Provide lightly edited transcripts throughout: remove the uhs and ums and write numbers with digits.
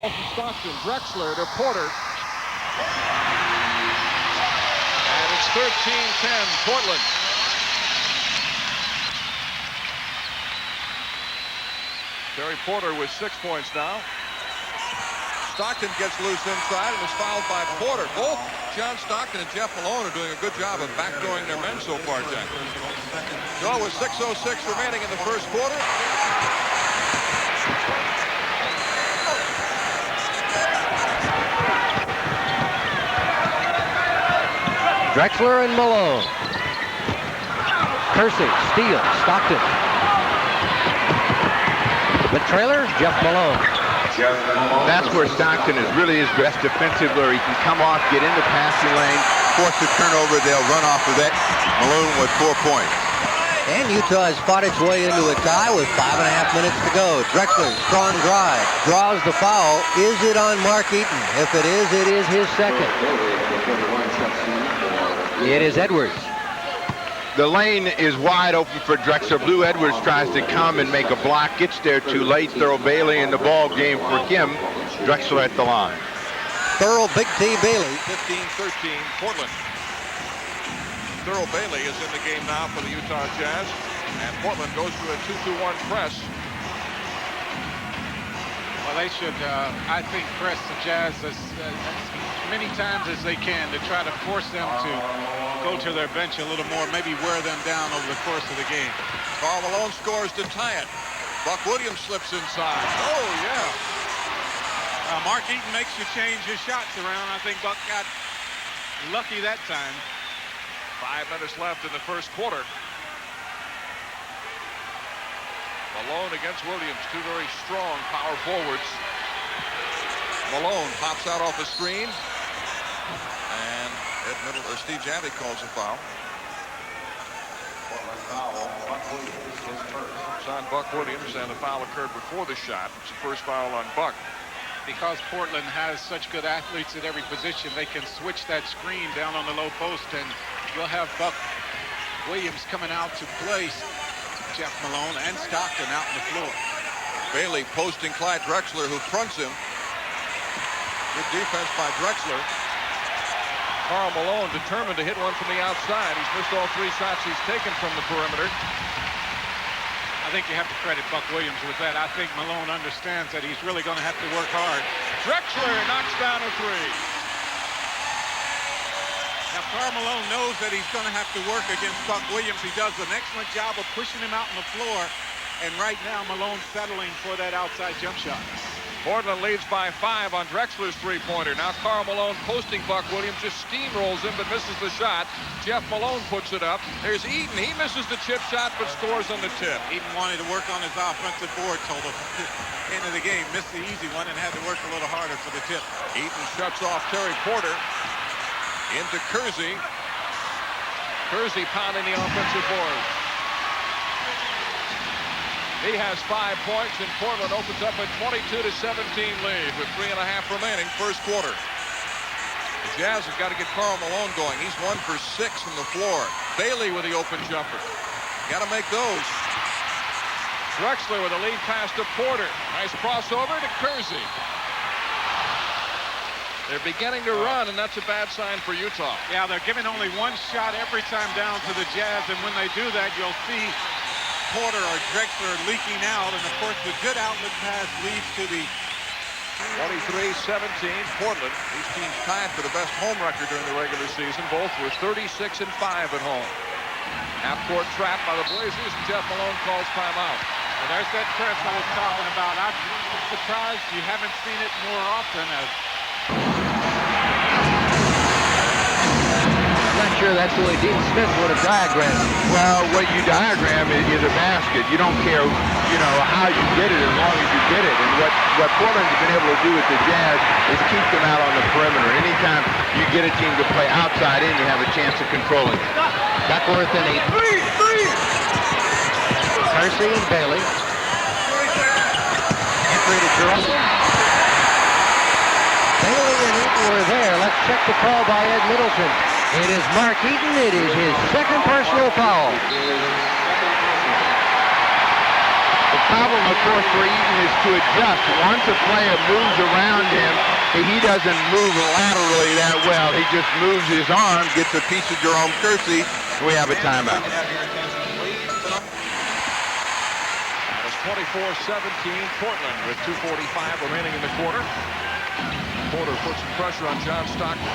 From Stockton, Drexler to Porter. And it's 13-10, Portland. Terry Porter with 6 points now. Stockton gets loose inside and is fouled by Porter. Both John Stockton and Jeff Malone are doing a good job of backdooring their men so far, Jack. So with 6:06 remaining in the first quarter. Drexler and Malone. Kersey, steal, Stockton. The trailer, Jeff Malone. That's where Stockton is really his best defensive, where he can come off, get into passing lane, force the turnover, they'll run off of that. Malone with 4 points. And Utah has fought its way into a tie with 5.5 minutes to go. Drexler, strong drive, draws the foul. Is it on Mark Eaton? If it is his second. It is Edwards. The lane is wide open for Drexler. Blue Edwards tries to come and make a block, gets there too late. Thurl Bailey in the ball game for him. Drexler at the line. Thurl Big T Bailey. 15-13, Portland. Thurl Bailey is in the game now for the Utah Jazz, and Portland goes to a 2-2-1 press. Well, they should, I think, press the Jazz as many times as they can to try to force them to go to their bench a little more, maybe wear them down over the course of the game. Karl Malone scores to tie it. Buck Williams slips inside. Oh, yeah. Mark Eaton makes you change your shots around. I think Buck got lucky that time. 5 minutes left in the first quarter. Malone against Williams, two very strong power forwards. Malone pops out off the screen, and Steve Janvey calls a foul. It's on Buck Williams, and the foul occurred before the shot. It's the first foul on Buck. Because Portland has such good athletes at every position, they can switch that screen down on the low post, and you'll have Buck Williams coming out to place Jeff Malone and Stockton out on the floor. Bailey posting Clyde Drexler, who fronts him. Good defense by Drexler. Karl Malone determined to hit one from the outside. He's missed all 3 shots he's taken from the perimeter. I think you have to credit Buck Williams with that. I think Malone understands that he's really going to have to work hard. Drexler knocks down a 3. Now, Karl Malone knows that he's going to have to work against Buck Williams. He does an excellent job of pushing him out on the floor. And right now, Malone's settling for that outside jump shot. Portland leads by 5 on Drexler's three-pointer. Now Karl Malone posting Buck Williams, just steamrolls him but misses the shot. Jeff Malone puts it up. There's Eaton. He misses the chip shot but scores on the tip. Eaton wanted to work on his offensive board till the end of the game. Missed the easy one and had to work a little harder for the tip. Eaton shuts off Terry Porter. Into Kersey. Kersey pounding the offensive board. He has 5 points, and Portland opens up a 22-17 lead with 3.5 remaining first quarter. The Jazz have got to get Karl Malone going. He's 1 for 6 from the floor. Bailey with the open jumper. Got to make those. Drexler with a lead pass to Porter. Nice crossover to Kersey. They're beginning to run, and that's a bad sign for Utah. Yeah, they're giving only 1 shot every time down to the Jazz, and when they do that, you'll see Porter or Drexler leaking out, and of course the good outlet pass leads to the 23-17 Portland. These teams tied for the best home record during the regular season. Both were 36-5 at home. Half-court trap by the Blazers, and Jeff Malone calls timeout. Well, there's that press I was talking about. I'm surprised you haven't seen it more often. I'm not sure that's the way Dean Smith would have diagrammed it. Well, what you diagram is a basket. You don't care, how you get it as long as you get it. And what Portland's been able to do with the Jazz is keep them out on the perimeter. Anytime you get a team to play outside in, you have a chance of controlling it. Duckworth and Eaton. Kersey and Bailey. Entry to Jerusalem. Bailey and Eaton were there. Let's check the call by Ed Middleton. It is Mark Eaton. It is his second personal foul. The problem, of course, for Eaton is to adjust. Once a player moves around he doesn't move laterally that well. He just moves his arm, gets a piece of Jerome Kersey, and we have a timeout. It's 24-17 Portland with 2:45 remaining in the quarter. Porter puts some pressure on John Stockton.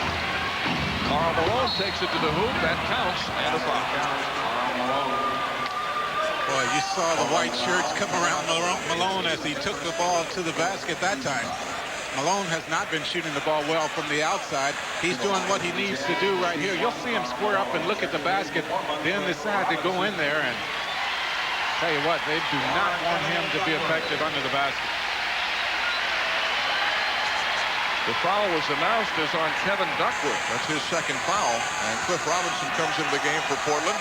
Karl Malone takes it to the hoop. That counts, and a foul. Boy, you saw the white shirts come around Malone as he took the ball to the basket that time. Malone has not been shooting the ball well from the outside. He's doing what he needs to do right here. You'll see him square up and look at the basket, then decide to go in there. And tell you what, they do not want him to be effective under the basket. The foul was announced as on Kevin Duckworth. That's his second foul. And Cliff Robinson comes into the game for Portland.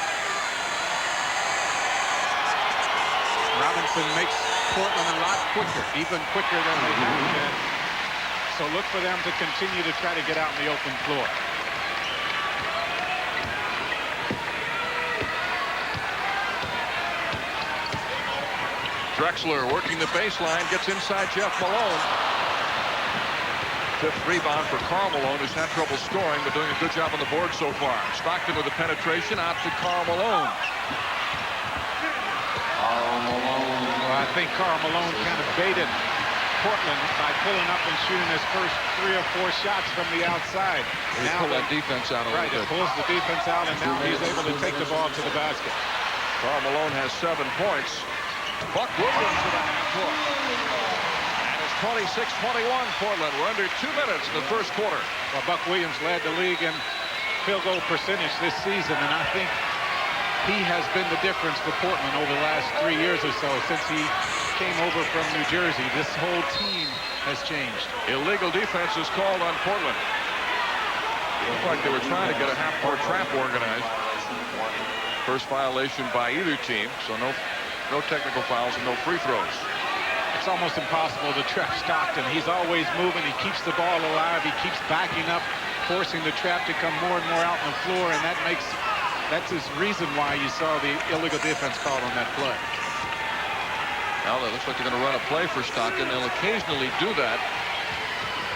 Robinson makes Portland a lot quicker, even quicker than they have been. So look for them to continue to try to get out in the open floor. Drexler working the baseline, gets inside Jeff Malone. Fifth rebound for Karl Malone, who's had trouble scoring, but doing a good job on the board so far. Stockton with a penetration out to Karl Malone. Well, I think Karl Malone kind of baited Portland by pulling up and shooting his first 3 or 4 shots from the outside. He pulled that defense out a little bit. Right, it pulls the defense out, and now he's able to take the ball to the basket. Karl Malone has 7 points. Buck Williams with a half court. And it's 26-21 Portland. We're under 2 minutes in the first quarter. Well, Buck Williams led the league in field goal percentage this season, and I think he has been the difference for Portland over the last 3 years or so since he came over from New Jersey. This whole team has changed. Illegal defense is called on Portland. Looked like they were trying to get a half-court trap organized. First violation by either team, so no technical fouls and no free throws. It's almost impossible to trap Stockton. He's always moving. He keeps the ball alive. He keeps backing up, forcing the trap to come more and more out on the floor, and that's his reason why you saw the illegal defense called on that play. Well, it looks like they're going to run a play for Stockton. They'll occasionally do that,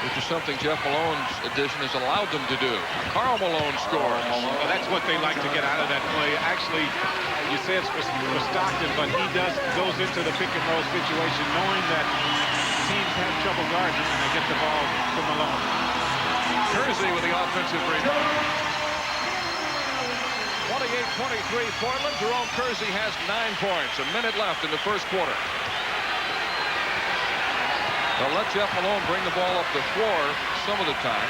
which is something Jeff Malone's addition has allowed them to do. Karl Malone scores. Well, that's what they like to get out of that play. Actually, you say it's for Stockton, but he goes into the pick and roll situation knowing that teams have trouble guarding him, and they get the ball to Malone. Kersey with the offensive rebound. 28-23 Portland. Jerome Kersey has 9 points. A minute left in the first quarter. They'll let Jeff Malone bring the ball up the floor some of the time.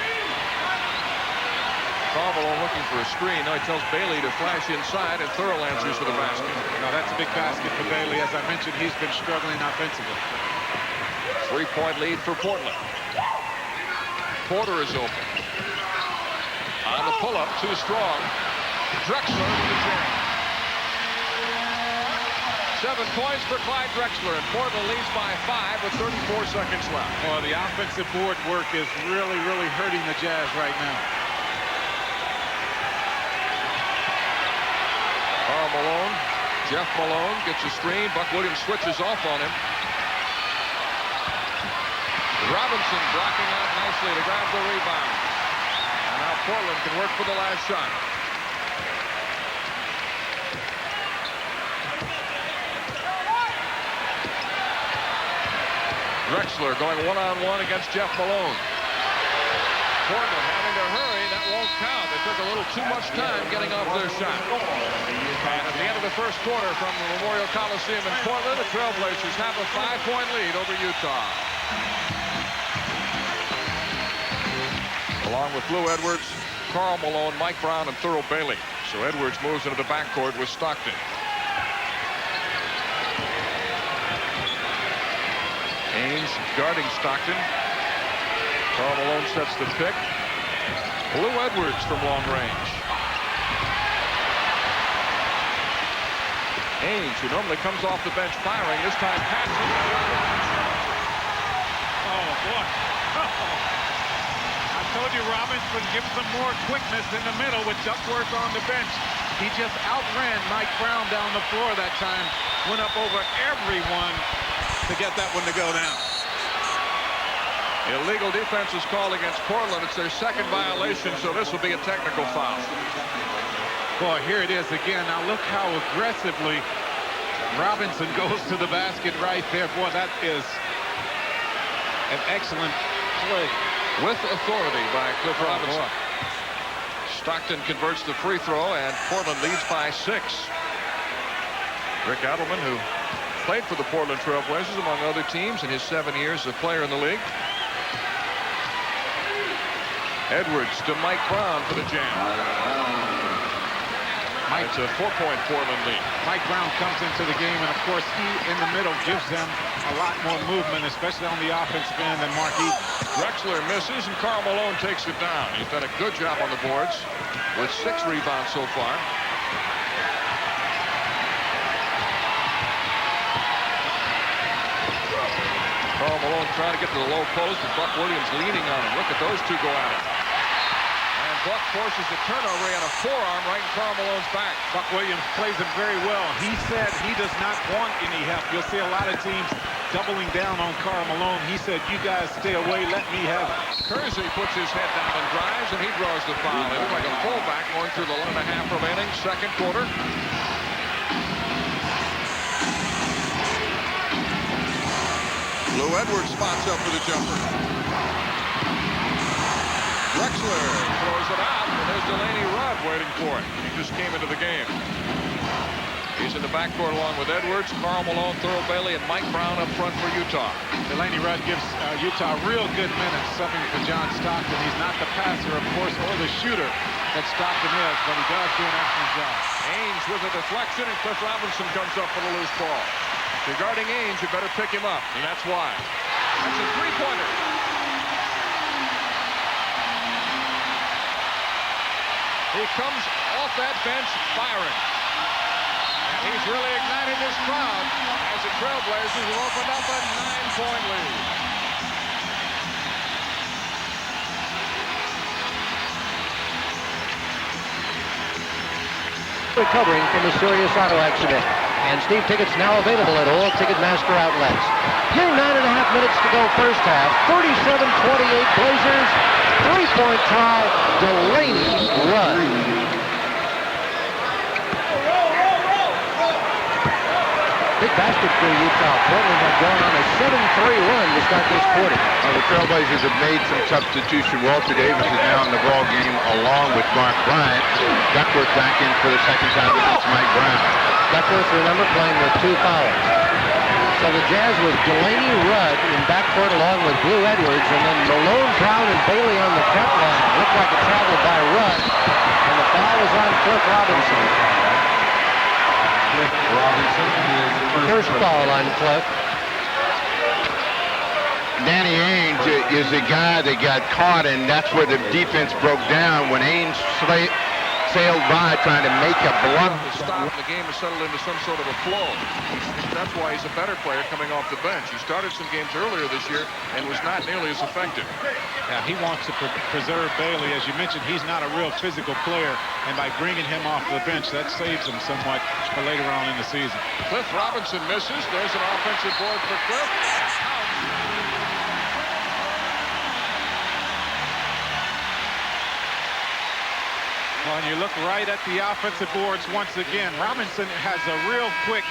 Karl Malone looking for a screen. Now he tells Bailey to flash inside, and Thurl answers for the basket. Now that's a big basket for Bailey. As I mentioned, he's been struggling offensively. 3-point lead for Portland. Porter is open. On the pull-up, too strong. Drexler with the jam. 7 points for Clyde Drexler, and Portland leads by 5 with 34 seconds left. Well, the offensive board work is really, really hurting the Jazz right now. Karl Malone, Jeff Malone gets a screen. Buck Williams switches off on him. Robinson blocking out nicely to grab the rebound. And now Portland can work for the last shot. Drexler going one-on-one against Jeff Malone. Portland having to hurry. That won't count. They took a little too much time getting off their shot. And at the end of the first quarter from the Memorial Coliseum in Portland, the Trailblazers have a 5-point lead over Utah. Along with Lou Edwards, Karl Malone, Mike Brown, and Thurl Bailey. So Edwards moves into the backcourt with Stockton. Haynes guarding Stockton. Karl Malone sets the pick. Lou Edwards from long range. Haynes, who normally comes off the bench firing, this time passing. Oh, boy. I told you Robinson give some more quickness in the middle with Duckworth on the bench. He just outran Mike Brown down the floor that time. Went up over everyone to get that one to go down. Illegal defense is called against Portland. It's their second violation, so this will be a technical foul. Boy, here it is again. Now look how aggressively Robinson goes to the basket right there. Boy, that is an excellent play. With authority by Cliff Robinson. Boy. Stockton converts the free throw, and Portland leads by 6. Rick Adelman, who played for the Portland Trail Blazers among other teams in his 7 years as a player in the league. Edwards to Mike Brown for the jam. It's a 4-point Portland lead. Mike Brown comes into the game, and of course he in the middle gives them a lot more movement, especially on the offensive end, than Mark Eaton. Drexler misses, and Karl Malone takes it down. He's done a good job on the boards with 6 rebounds so far. Karl Malone trying to get to the low post, and Buck Williams leaning on him. Look at those two go at it. And Buck forces the turnover and a forearm right in Karl Malone's back. Buck Williams plays him very well. He said he does not want any help. You'll see a lot of teams doubling down on Karl Malone. He said, you guys stay away, let me have it. Kersey puts his head down and drives, and he draws the foul. It looks like a fullback going through the 1.5 remaining second quarter. Lou Edwards spots up for the jumper. Drexler throws it out, and there's Delaney Rudd waiting for it. He just came into the game. He's in the backcourt along with Edwards, Karl Malone, Thurl Bailey, and Mike Brown up front for Utah. Delaney Rudd gives Utah real good minutes, subbing for John Stockton. He's not the passer, of course, or the shooter that Stockton is, but he does do an excellent job. Ainge with a deflection, and Cliff Robinson comes up for the loose ball. If you're guarding Ainge, you better pick him up, and that's why. That's a three-pointer. He comes off that bench firing. And he's really ignited this crowd as the Trailblazers have opened up a 9-point lead. Recovering from a serious auto accident. And Steve tickets now available at all Ticketmaster outlets. Here, 9.5 minutes to go first half. 37-28 Blazers. 3-point try, Delaney Rudd. Big basket for Utah. Portland had gone on a 7-3 run to start this quarter. Well, the Trailblazers have made some substitution. Walter Davis is now in the ball game along with Mark Bryant. Duckworth back in for the second time against Mike Brown. Duckworth, remember, playing with 2 fouls. So the Jazz with Delaney Rudd in backcourt along with Blue Edwards, and then Malone, Brown, and Bailey on the front line. Looked like a travel by Rudd, and the foul was on Cliff Robinson. First foul on Cliff. Danny Ainge is the guy that got caught, and that's where the defense broke down when Ainge sailed by trying to make a blunt. Stop, the game has settled into some sort of a flow. That's why he's a better player coming off the bench. He started some games earlier this year and was not nearly as effective. Yeah, he wants to preserve Bailey. As you mentioned, he's not a real physical player, and by bringing him off the bench, that saves him somewhat for later on in the season. Cliff Robinson misses. There's an offensive board for Cliff. Well, and you look right at the offensive boards once again. Robinson has a real quick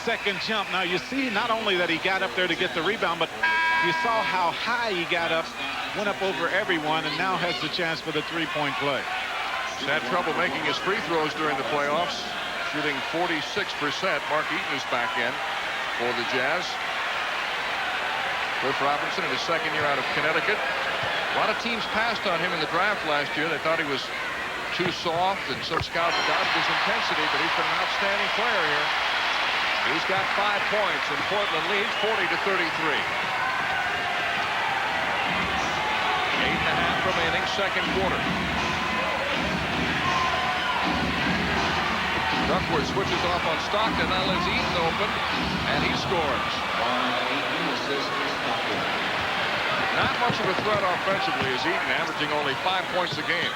second jump. Now, you see not only that he got up there to get the rebound, but you saw how high he got up, went up over everyone, and now has the chance for the three-point play. He's had trouble making his free throws during the playoffs, shooting 46%. Mark Eaton is back in for the Jazz. Cliff Robinson in his second year out of Connecticut. A lot of teams passed on him in the draft last year. They thought he was too soft, and some scouts doubted his intensity, but he's been an outstanding player here. He's got 5 points, and Portland leads 40-33. 8.5 remaining second quarter. Duckworth switches off on Stockton, now leaves Eaton open, and he scores. Not much of a threat offensively as Eaton, averaging only 5 points a game.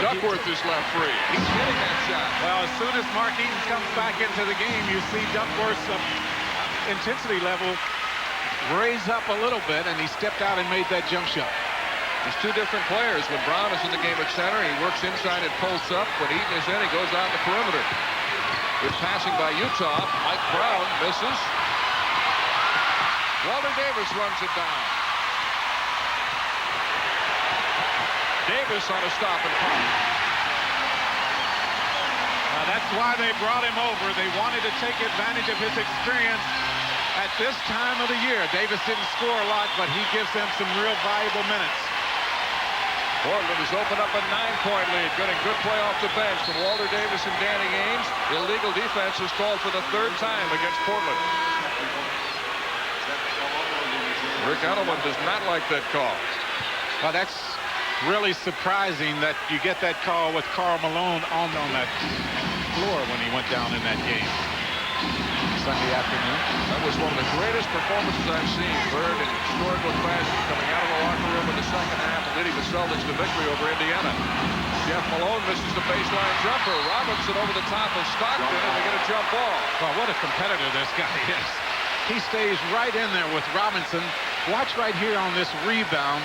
Duckworth is left free. He's hitting that shot. Well, as soon as Mark Eaton comes back into the game, you see Duckworth's intensity level raise up a little bit, and he stepped out and made that jump shot. There's two different players. When Brown is in the game at center, he works inside and pulls up. When Eaton is in, he goes out the perimeter. Good passing by Utah. Mike Brown misses. Walter Davis runs it down. Davis on a stop and pop. Now that's why they brought him over. They wanted to take advantage of his experience at this time of the year. Davis didn't score a lot, but he gives them some real valuable minutes. Portland has opened up a 9-point lead, getting good play off the bench from Walter Davis and Danny Ainge. Illegal defense is called for the third time against Portland. Rick Edelman does not like that call. Well, that's really surprising that you get that call with Karl Malone on that floor when he went down in that game Sunday afternoon. That was one of the greatest performances I've seen. Bird in historical fashion coming out of the locker room in the second half and leading the Celtics to victory over Indiana. Jeff Malone misses the baseline jumper. Robinson over the top of Stockton, and they get a jump ball. Well, what a competitor this guy is. He stays right in there with Robinson. Watch right here on this rebound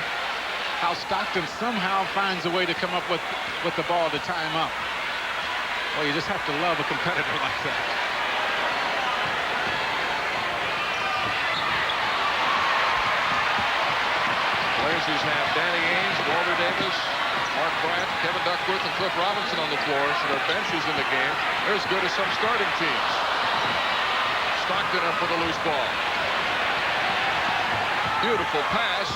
how Stockton somehow finds a way to come up with the ball to tie him up. Well, you just have to love a competitor like that. Blazers have Danny Ainge, Walter Davis, Mark Bryant, Kevin Duckworth, and Cliff Robinson on the floor, so their bench is in the game. They're as good as some starting teams. Stockton up for the loose ball. Beautiful pass.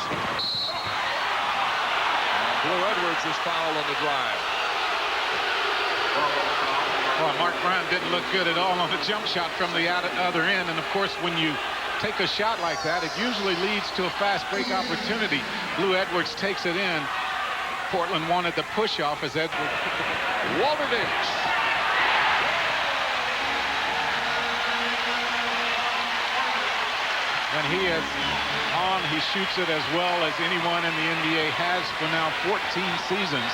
And Blue Edwards is fouled on the drive. Well, Mark Bryant didn't look good at all on the jump shot from the other end, and of course when you take a shot like that, it usually leads to a fast break opportunity. Blue Edwards takes it in. Portland wanted the push off as Edwards. Walter Davis. When he is on, he shoots it as well as anyone in the NBA has for now 14 seasons.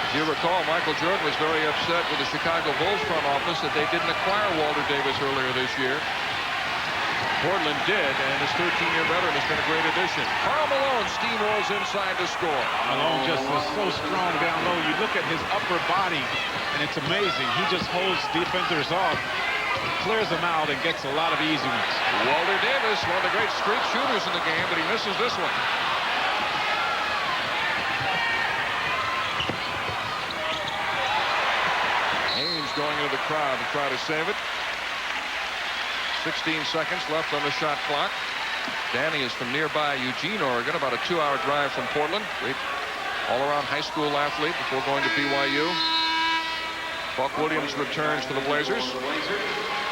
If you recall, Michael Jordan was very upset with the Chicago Bulls front office that they didn't acquire Walter Davis earlier this year. Portland did, and his 13-year veteran has been a great addition. Karl Malone steamrolls inside to score. Malone just is so strong down low. You look at his upper body, and it's amazing. He just holds defenders off, clears them out, and gets a lot of easy ones. Walter Davis, one of the great street shooters in the game, but he misses this one. Ainge going into the crowd to try to save it. 16 seconds left on the shot clock. Danny is from nearby Eugene, Oregon, about a 2-hour drive from Portland. Great all-around high school athlete before going to BYU. Buck Williams returns to the Blazers,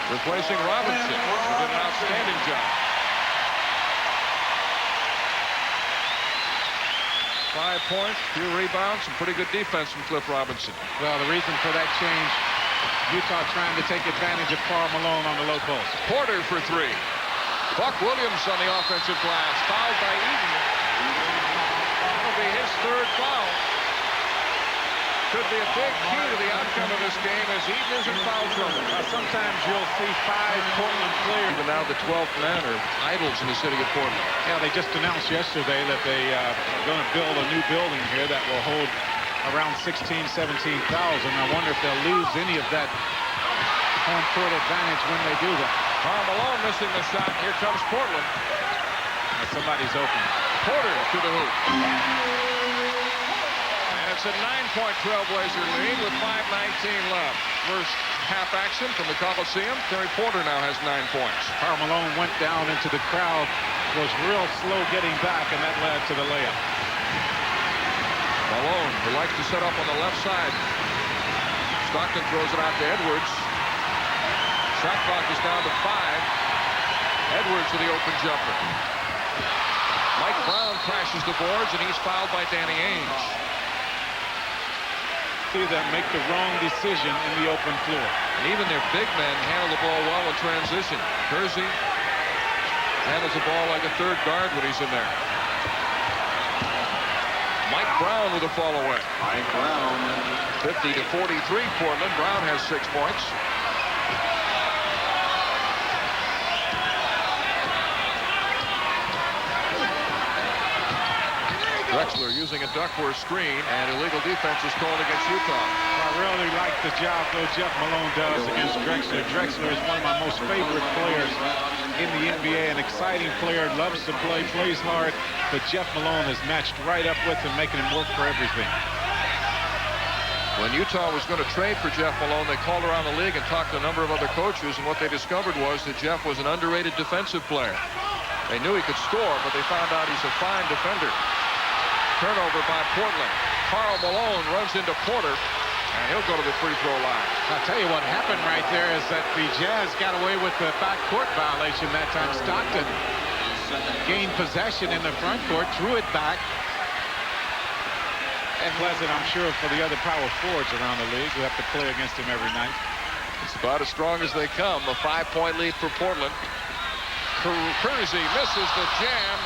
replacing Robinson, who did an outstanding job. 5 points, few rebounds, some pretty good defense from Cliff Robinson. Well, the reason for that change, Utah trying to take advantage of Karl Malone on the low post. Porter for 3. Buck Williams on the offensive glass, fouled by Eaton. That'll be his third foul. Could be a big key to the outcome of this game as Eaton is in foul trouble. Sometimes you'll see 5 Portland players. Even now the 12th man are idols in the city of Portland. Yeah, they just announced yesterday that they are going to build a new building here that will hold around 16,000, 17,000. I wonder if they'll lose any of that home court advantage when they do that. Karl Malone missing the shot. Here comes Portland. Somebody's open. Porter to the hoop. And it's a 9-point Trailblazer lead with 5:19 left. First half action from the Coliseum. Terry Porter now has 9 points. Karl Malone went down into the crowd, was real slow getting back, and that led to the layup. Malone, who likes to set up on the left side. Stockton throws it out to Edwards. Shot clock is down to 5. Edwards to the open jumper. Mike Brown crashes the boards, and he's fouled by Danny Ainge. See them make the wrong decision in the open floor. And even their big men handle the ball well in transition. Kersey handles the ball like a third guard when he's in there. Mike Brown with a fall away. Mike Brown. 50-43 Portland. Brown has 6 points. Drexler using a Duckworth screen, and illegal defense is called against Utah. I really like the job, though, Jeff Malone does against Drexler. Drexler is one of my most favorite players in the NBA, an exciting player, loves to play, plays hard, but Jeff Malone has matched right up with him, making him work for everything. When Utah was going to trade for Jeff Malone, they called around the league and talked to a number of other coaches, and what they discovered was that Jeff was an underrated defensive player. They knew he could score, but they found out he's a fine defender. Turnover by Portland. Karl Malone runs into Porter, and he'll go to the free throw line. I'll tell you what happened right there is that the Jazz got away with the backcourt violation that time. Stockton gained possession in the front court, threw it back. And pleasant, I'm sure, for the other power forwards around the league who have to play against him every night. It's about as strong as they come. A 5-point lead for Portland. Kersey misses the jam,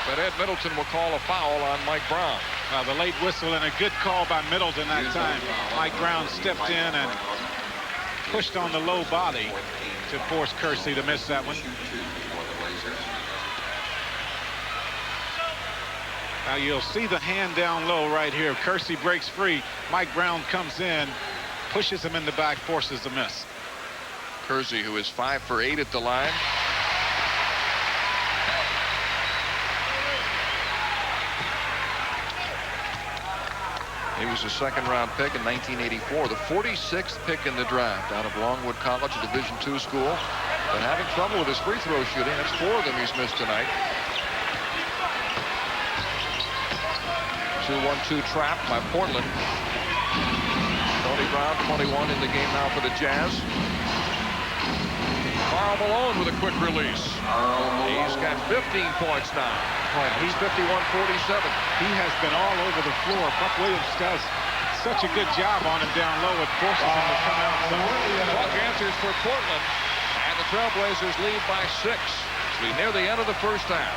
but Ed Middleton will call a foul on Mike Brown. The late whistle and a good call by Middleton that time. Mike Brown stepped in and pushed on the low body to force Kersey to miss that one. Now you'll see the hand down low right here. Kersey breaks free. Mike Brown comes in, pushes him in the back, forces the miss. Kersey, who is 5 for 8 at the line. He was a second-round pick in 1984, the 46th pick in the draft out of Longwood College, a Division II school. But having trouble with his free throw shooting. That's 4 of them he's missed tonight. 2-1-2 trap by Portland. Tony Brown, 21 in the game now for the Jazz. Karl Malone with a quick release. He's got 15 points now. He's 51-47. He has been all over the floor. Buck Williams does such a good job on him down low. It forces him to come out. Buck answers for Portland, and the Trailblazers lead by 6 as we near the end of the first half.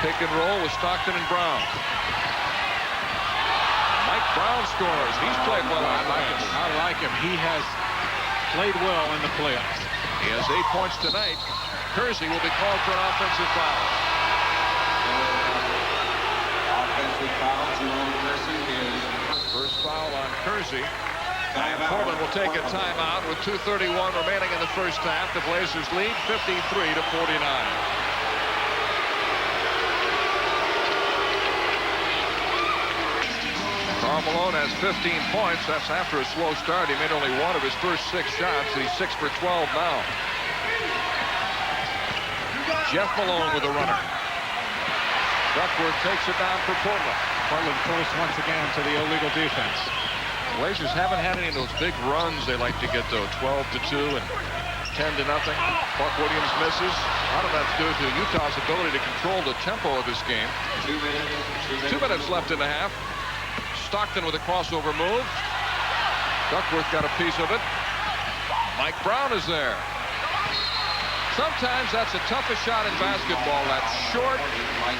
Pick and roll with Stockton and Brown. Mike Brown scores. He's played well. I like him. He has played well in the playoffs. He has 8 points tonight. Kersey will be called for an offensive foul. Offensive foul, Jerome Kersey is First foul on Kersey. And Portland will take a timeout with 2:31 remaining in the first half. The Blazers lead 53-49. Karl Malone has 15 points. That's after a slow start. He made only 1 of his first 6 shots. He's 6 for 12 now. Jeff Malone with a runner. Duckworth takes it down for Portland. Portland close once again to the illegal defense. The Blazers haven't had any of those big runs they like to get, though. 12-2 and 10-0. Buck Williams misses. A lot of that's due to Utah's ability to control the tempo of this game. 2 minutes left in the half. Stockton with a crossover move. Duckworth got a piece of it. Mike Brown is there. Sometimes that's the toughest shot in basketball, that short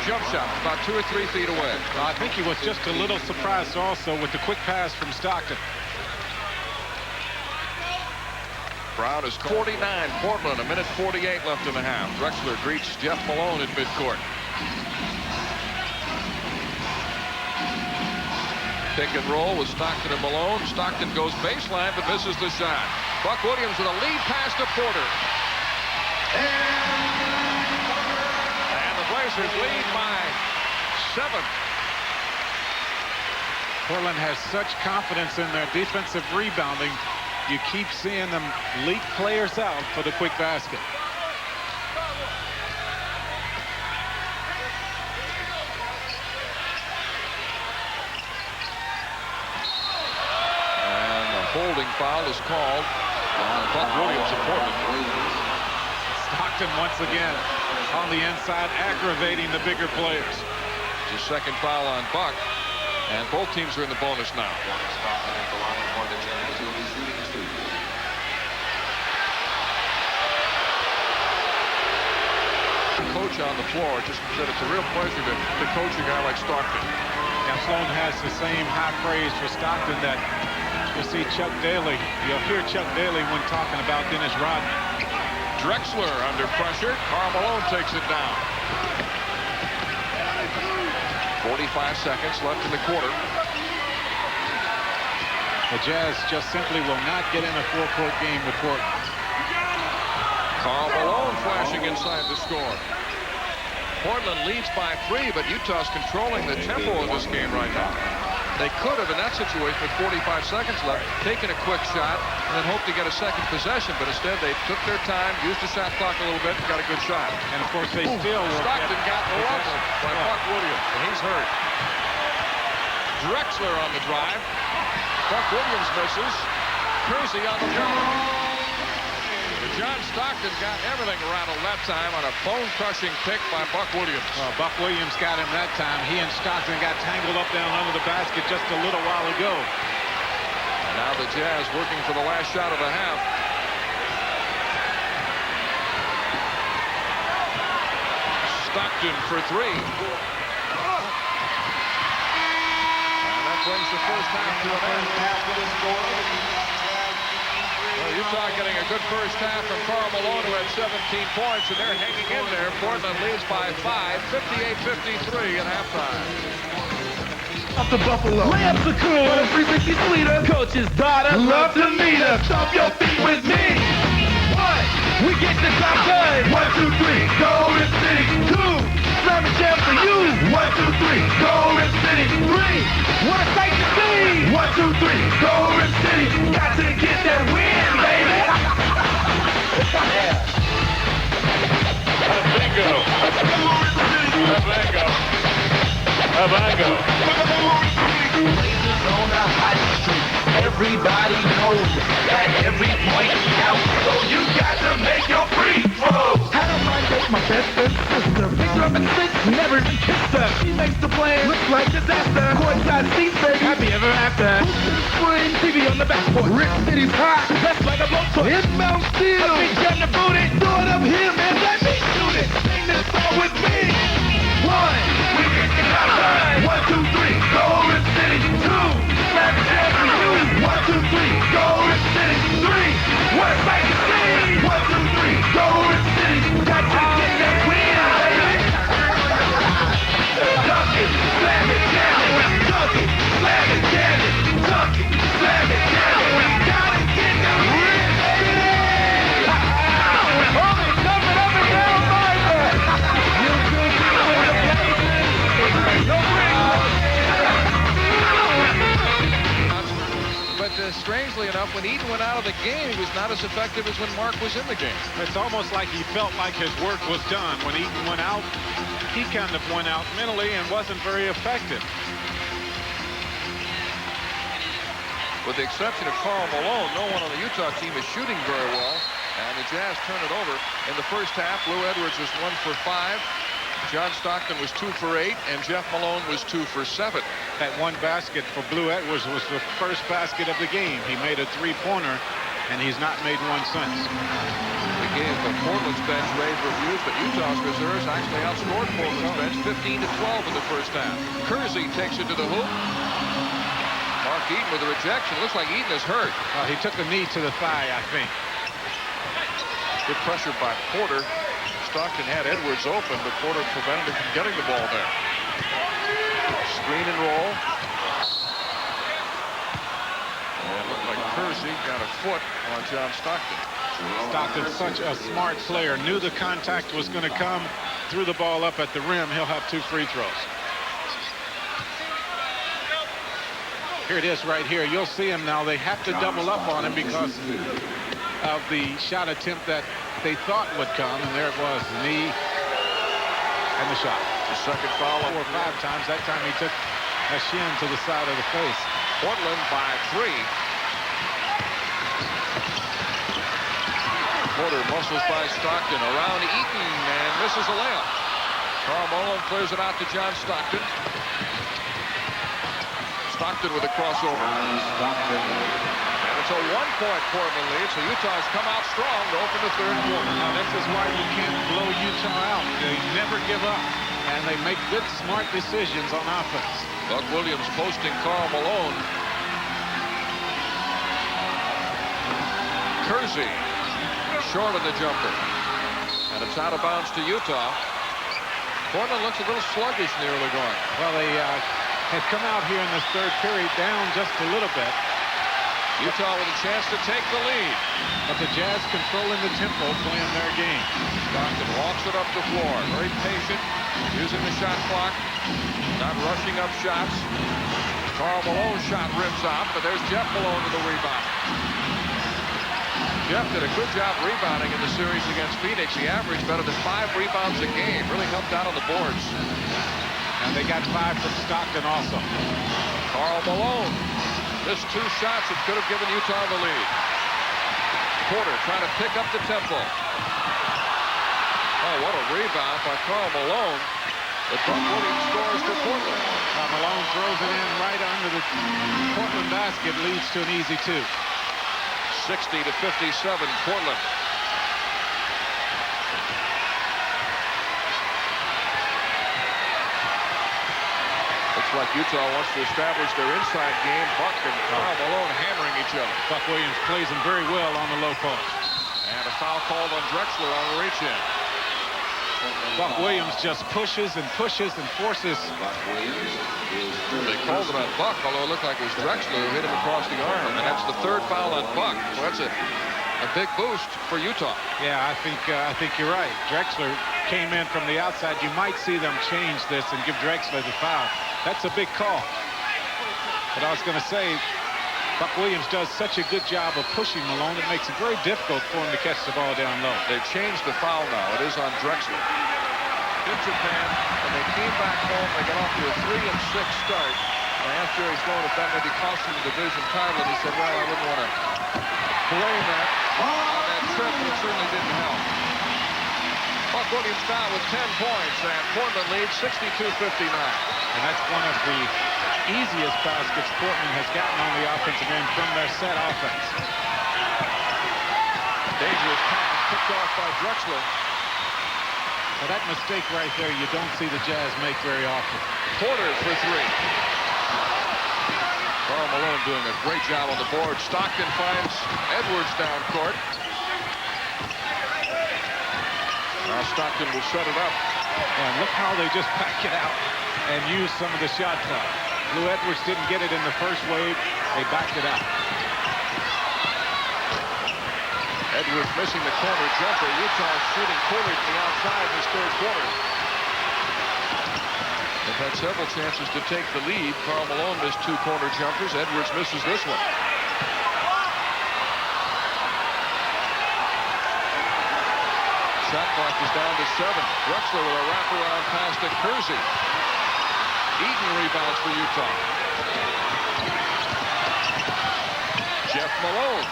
jump shot, about 2 or 3 feet away. I think he was just a little surprised also with the quick pass from Stockton. Brown is 49. Portland, 1:48 left in the half. Drexler greets Jeff Malone at midcourt. Pick and roll with Stockton and Malone. Stockton goes baseline but misses the shot. Buck Williams with a lead pass to Porter. And the Blazers lead by 7. Portland has such confidence in their defensive rebounding. You keep seeing them leak players out for the quick basket. Holding foul is called on Buck Williams of Portland. Stockton once again on the inside, aggravating the bigger players. It's a second foul on Buck, and both teams are in the bonus now. The coach on the floor just said it's a real pleasure to coach a guy like Stockton. Now Sloan has the same high praise for Stockton that you'll see Chuck Daly. You'll hear Chuck Daly when talking about Dennis Rodman. Drexler under pressure. Karl Malone takes it down. 45 seconds left in the quarter. The Jazz just simply will not get in a four-point game with Portland. Karl Malone flashing inside the score. Portland leads by 3, but Utah's controlling the tempo of this game right now. They could have, in that situation, with 45 seconds left, taken a quick shot and then hoped to get a second possession, but instead they took their time, used the shot clock a little bit, and got a good shot. And, of course, they still were Stockton got the rumble by Buck Williams, and he's hurt. Drexler on the drive. Buck Williams misses. Kersey on the block. John Stockton got everything rattled that time on a bone-crushing pick by Buck Williams. Buck Williams got him that time. He and Stockton got tangled up down under the basket just a little while ago. And now the Jazz working for the last shot of the half. Stockton for 3. And that brings the first half to an end. Well, Utah getting a good first half from Karl Malone, who had 17 points, and they're hanging in there. Portland leads by 5, 58-53 at halftime. Up to Buffalo. Layups are cool. But a 360 sweeter. Coach's daughter. Love to meet her. Stomp your feet with me. 1, we get the job done. 1, 2, 3. Golden City. 2, slam a jam for you. 1, 2, 3. Golden City. 3, what a sight to see. 1, 2, 3. Golden City. Got to get that win, baby. Abango. Blazers on the high street. Everybody knows that every point counts. So you got to make your free throws. Had a mind date, my best friend's sister. Picked her up at 6, never even kissed her. She makes the plan look like disaster. Courtside seats, baby, happy ever after. Boots to the spring, TV on the back porch. Rip City's hot, that's like a blowtorch. It's Mount Steel, a big jam to boot it. Do it up here, man, let me shoot it. Sing this song with me. 1, we get the job done. 1, 2, 3, Golden City. 2, slam a jam for you. 1, 2, 3, Golden City. 3, what a sight to see. 1, 2, 3, Golden City. Got to get that win, baby. Dunk it, slam it, jam it. Dunk it, slam it, jam it. Dunk it, slam it, jam it. We gotta get that win, baby. Only jumping up and down, Michael. You do people in the places. No But strangely enough, when Eaton went out of the game, he was not as effective as when Mark was in the game. It's almost like he felt like his work was done. When Eaton went out, he kind of went out mentally and wasn't very effective. With the exception of Karl Malone, no one on the Utah team is shooting very well. And the Jazz turn it over. In the first half, Lou Edwards was 1 for 5. John Stockton was 2 for 8, and Jeff Malone was 2 for 7. That one basket for Blue Edwards was the first basket of the game. He made a three-pointer, and he's not made one since. The game, the Portland's bench rave reviews, but Utah's reserves actually outscored Portland's bench 15-12 in the first half. Kersey takes it to the hoop. Mark Eaton with a rejection. Looks like Eaton is hurt. He took a knee to the thigh, I think. Good pressure by Porter. Stockton had Edwards open, but Porter prevented him from getting the ball there. Screen and roll. And it looked like Kersey got a foot on John Stockton. Stockton's such a smart player. Knew the contact was going to come. Threw the ball up at the rim. He'll have 2 free throws. Here it is right here. You'll see him now. They have to double up on him because of the shot attempt that they thought would come, and there it was, the knee and the shot. The second foul 4 or 5 times. That time he took a shin to the side of the face. Portland by 3. Porter muscles by Stockton around Eaton and misses a layup. Karl Malone clears it out to John Stockton. Stockton with a crossover. It's a 1-point Portland lead, so Utah's come out strong to open the third quarter. Now, this is why you can't blow Utah out. They never give up, and they make good, smart decisions on offense. Buck Williams posting Karl Malone. Kersey short of the jumper. And it's out of bounds to Utah. Portland looks a little sluggish in the early going. Well, they had come out here in this third period down just a little bit. Utah with a chance to take the lead. But the Jazz controlling the tempo, playing their game. Stockton walks it up the floor. Very patient, using the shot clock. Not rushing up shots. Karl Malone's shot rims off, but there's Jeff Malone with the rebound. Jeff did a good job rebounding in the series against Phoenix. He averaged better than 5 rebounds a game. Really helped out on the boards. And they got 5 from Stockton also. Karl Malone missed 2 shots that could have given Utah the lead. Porter trying to pick up the tempo. Oh, what a rebound by Karl Malone. But Buck Williams scores for Portland. Malone throws it in right under the Portland basket, leads to an easy 2. 60 to 57, Portland. Looks like Utah wants to establish their inside game. Buck and Karl Malone hammering each other. Buck Williams plays him very well on the low post. And a foul called on Drexler on the reach-in. Buck Williams just pushes and pushes and forces. They called it on Buck, although it looked like it was Drexler who hit him across the arm. And that's the 3rd foul on Buck. So that's a big boost for Utah. Yeah, I think you're right. Drexler came in from the outside. You might see them change this and give Drexler the foul. That's a big call. But I was going to say, Buck Williams does such a good job of pushing Malone, it makes it very difficult for him to catch the ball down low. They've changed the foul now. It is on Drexler. In Japan, when they came back home, they got off to a 3-6 start. And I asked Jerry Sloan if that maybe cost him the division title, and he said, well, I wouldn't want to blame that on that trip, but it certainly didn't help. Buck Williams now with 10 points, and Portland leads 62-59. And that's one of the easiest baskets Portland has gotten on the offensive end from their set offense. Dangerous pass picked off by Drexler. Well, that mistake right there, you don't see the Jazz make very often. Porter for 3. Karl Malone doing a great job on the board. Stockton finds Edwards down court. Now Stockton will set it up. And look how they just back it out and use some of the shot clock. Lou Edwards didn't get it in the first wave. They backed it out. Edwards missing the corner jumper. Utah shooting corners to the outside in this 3rd quarter. They've had several chances to take the lead. Karl Malone missed 2 corner jumpers. Edwards misses this one. Shot clock is down to 7. Drexler with a wraparound pass to Kersey. Eaton rebounds for Utah. Jeff Malone.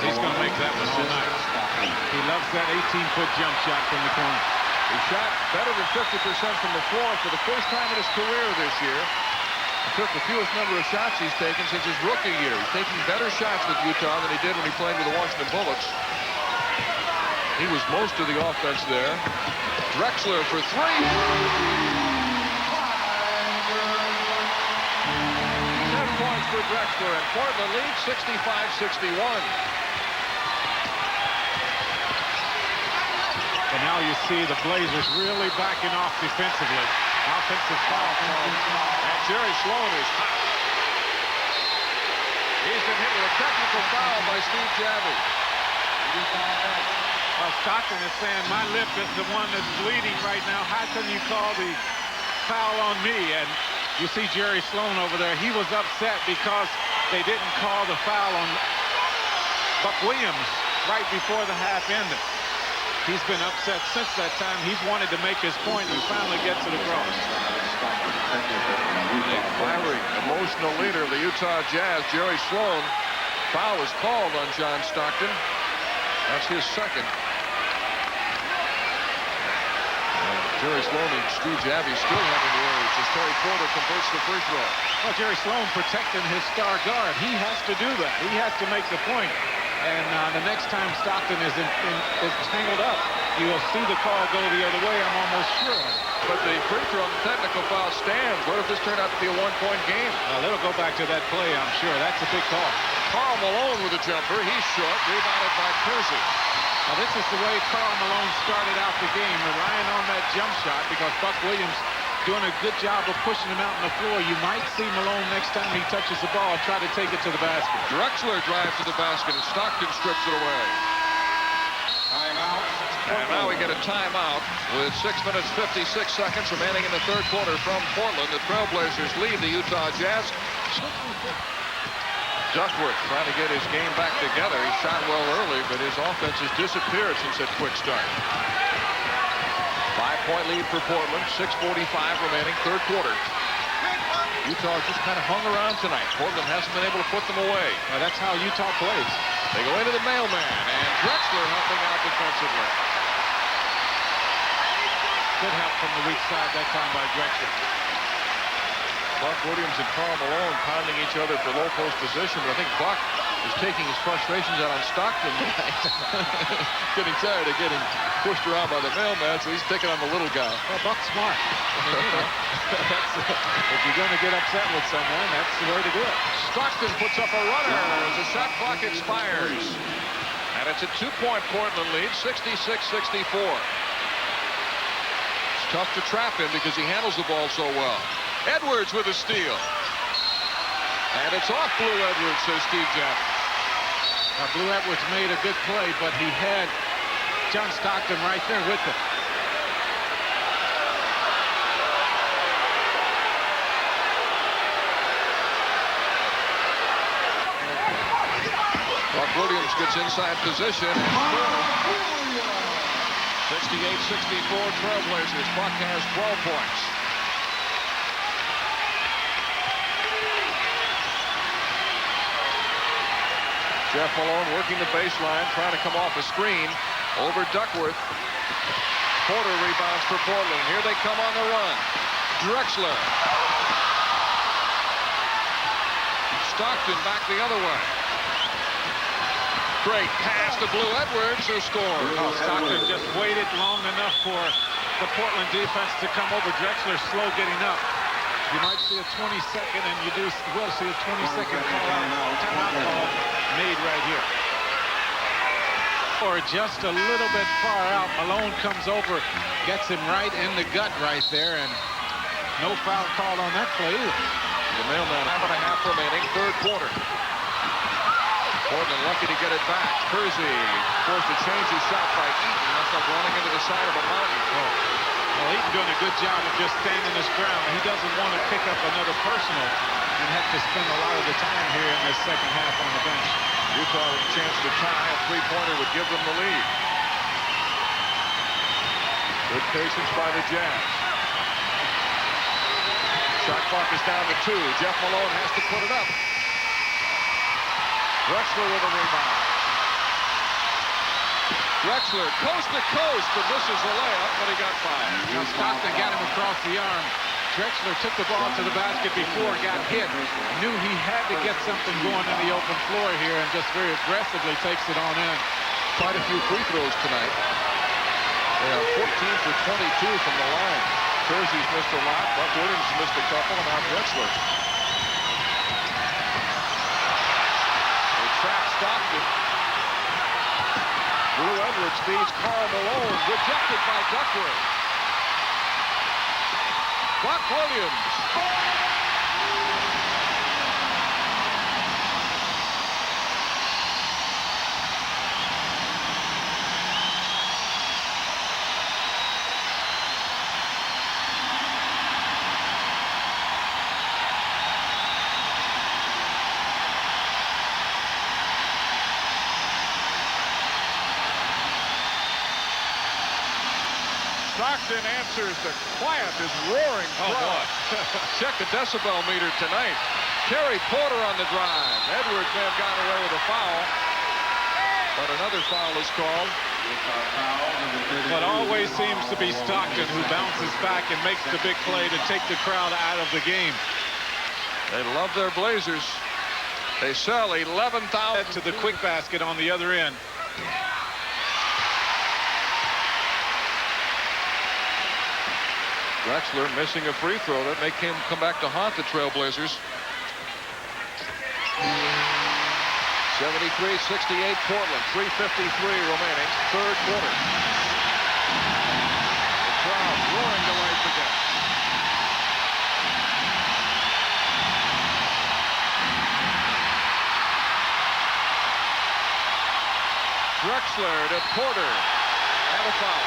He's going to make that one all night. He loves that 18-foot jump shot from the corner. He shot better than 50% from the floor for the first time in his career this year. He took the fewest number of shots he's taken since his rookie year. He's taking better shots with Utah than he did when he played with the Washington Bullets. He was most of the offense there. Drexler for 3. 10 points for Drexler, and Portland leads 65-61. And now you see the Blazers really backing off defensively. Offensive foul. And Jerry Sloan is hot. He's been hit with a technical foul by Steve Javie. Well, Stockton is saying, my lip is the one that's bleeding right now. How can you call the foul on me? And you see Jerry Sloan over there. He was upset because they didn't call the foul on Buck Williams right before the half ended. He's been upset since that time. He's wanted to make his point and finally gets it across. The fiery, emotional leader of the Utah Jazz, Jerry Sloan. Foul was called on John Stockton. That's his 2nd. Jerry Sloan and Steve Javie still having words as Terry Porter converts the free throw. Well, Jerry Sloan protecting his star guard. He has to do that. He has to make the point. And the next time Stockton is tangled up, you will see the call go the other way, I'm almost sure. But the free throw and the technical foul stands. What if this turned out to be a one-point game? They'll go back to that play, I'm sure. That's a big call. Karl Malone with a jumper. He's short. Rebounded by Kersey. Now, this is the way Karl Malone started out the game, relying on that jump shot because Buck Williams doing a good job of pushing him out on the floor. You might see Malone next time he touches the ball try to take it to the basket. Drexler drives to the basket and Stockton strips it away. Timeout. And now we get a timeout with 6 minutes 56 seconds remaining in the third quarter from Portland. The Trailblazers lead the Utah Jazz. Duckworth trying to get his game back together. He shot well early, but his offense has disappeared since that quick start. 5-point lead for Portland. 6:45 remaining, third quarter. Utah just kind of hung around tonight. Portland hasn't been able to put them away. Well, that's how Utah plays. They go into the mailman, and Drexler helping out defensively. Good help from the weak side that time by Drexler. Buck Williams and Karl Malone pounding each other for low post position, but I think Buck is taking his frustrations out on Stockton tonight. Getting tired of getting pushed around by the mailman, so he's taking on the little guy. Well, Buck's smart. I mean, you know, if you're going to get upset with someone, that's the way to do it. Stockton puts up a runner as the shot clock expires. And it's a 2-point Portland lead, 66-64. It's tough to trap him because he handles the ball so well. Edwards with a steal. And it's off Blue Edwards, says Steve Jackson. Now, Blue Edwards made a good play, but he had John Stockton right there with him. Buck Williams gets inside position. 68-64 Trailblazers. Buck has 12 points. Jeff Malone working the baseline, trying to come off a screen over Duckworth. Porter rebounds for Portland. Here they come on the run. Drexler. Stockton back the other way. Great pass to Blue Edwards, who scores. Oh, Stockton just waited long enough for the Portland defense to come over. Drexler slow getting up. You might see a 20-second, and you will see a 20-second timeout call made right here. Or just a little bit far out. Malone comes over, gets him right in the gut right there, and no foul called on that play either. The mailman, 5.5 remaining, third quarter. Portland lucky to get it back. Kersey forced to change his shot by Eaton. That's like running into the side of a mountain. Well, Eaton doing a good job of just standing his ground. He doesn't want to pick up another personal and have to spend a lot of the time here in this second half on the bench. Utah with a chance to tie. A three-pointer would give them the lead. Good patience by the Jazz. Shot clock is down to 2. Jeff Malone has to put it up. Drexler with a rebound. Drexler coast to coast, but misses the layup, but he got fouled. Now Stockton got him across the arm. Drexler took the ball to the basket before it got hit. Knew he had to get something going in the open floor here and just very aggressively takes it on in. Quite a few free throws tonight. They are 14 for 22 from the line. Kersey's missed a lot. Buck Williams missed a couple, and now Drexler. They trap Stockton. Blue Edwards feeds Karl Malone. Rejected by Duckworth. Buck Williams. Stockton answers the quiet, this roaring crowd. Check the decibel meter tonight. Terry Porter on the drive. Edwards may have gotten away with a foul, but another foul is called. But always seems to be Stockton who bounces back and makes the big play to take the crowd out of the game. They love their Blazers. They sell 11,000 to the quick basket on the other end. Drexler missing a free throw. That may come back to haunt the Trailblazers. 73-68 Portland. 3:53 remaining. Third quarter. The crowd roaring delights again. Drexler to Porter. And a foul.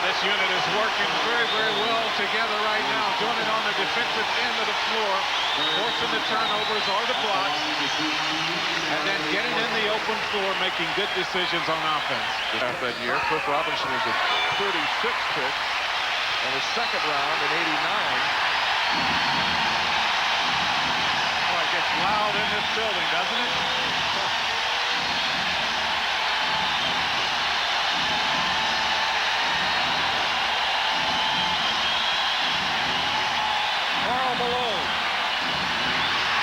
This unit is working very, very well together right now, doing it on the defensive end of the floor, forcing the turnovers or the blocks, and then getting in the open floor, making good decisions on offense. Half that year, Cliff Robinson was a 36 pick in the second round in '89. Oh, it gets loud in this building, doesn't it? Malone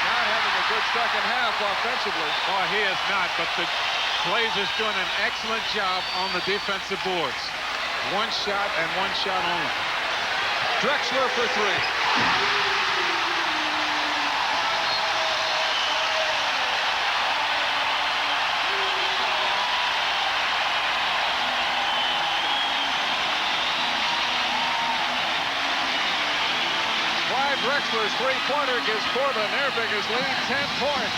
not having a good second half offensively. Oh, he is not, but the Blazers doing an excellent job on the defensive boards. One shot and one shot only. Drexler for three. Drexler's three-pointer gives Portland their biggest lead, 10 points.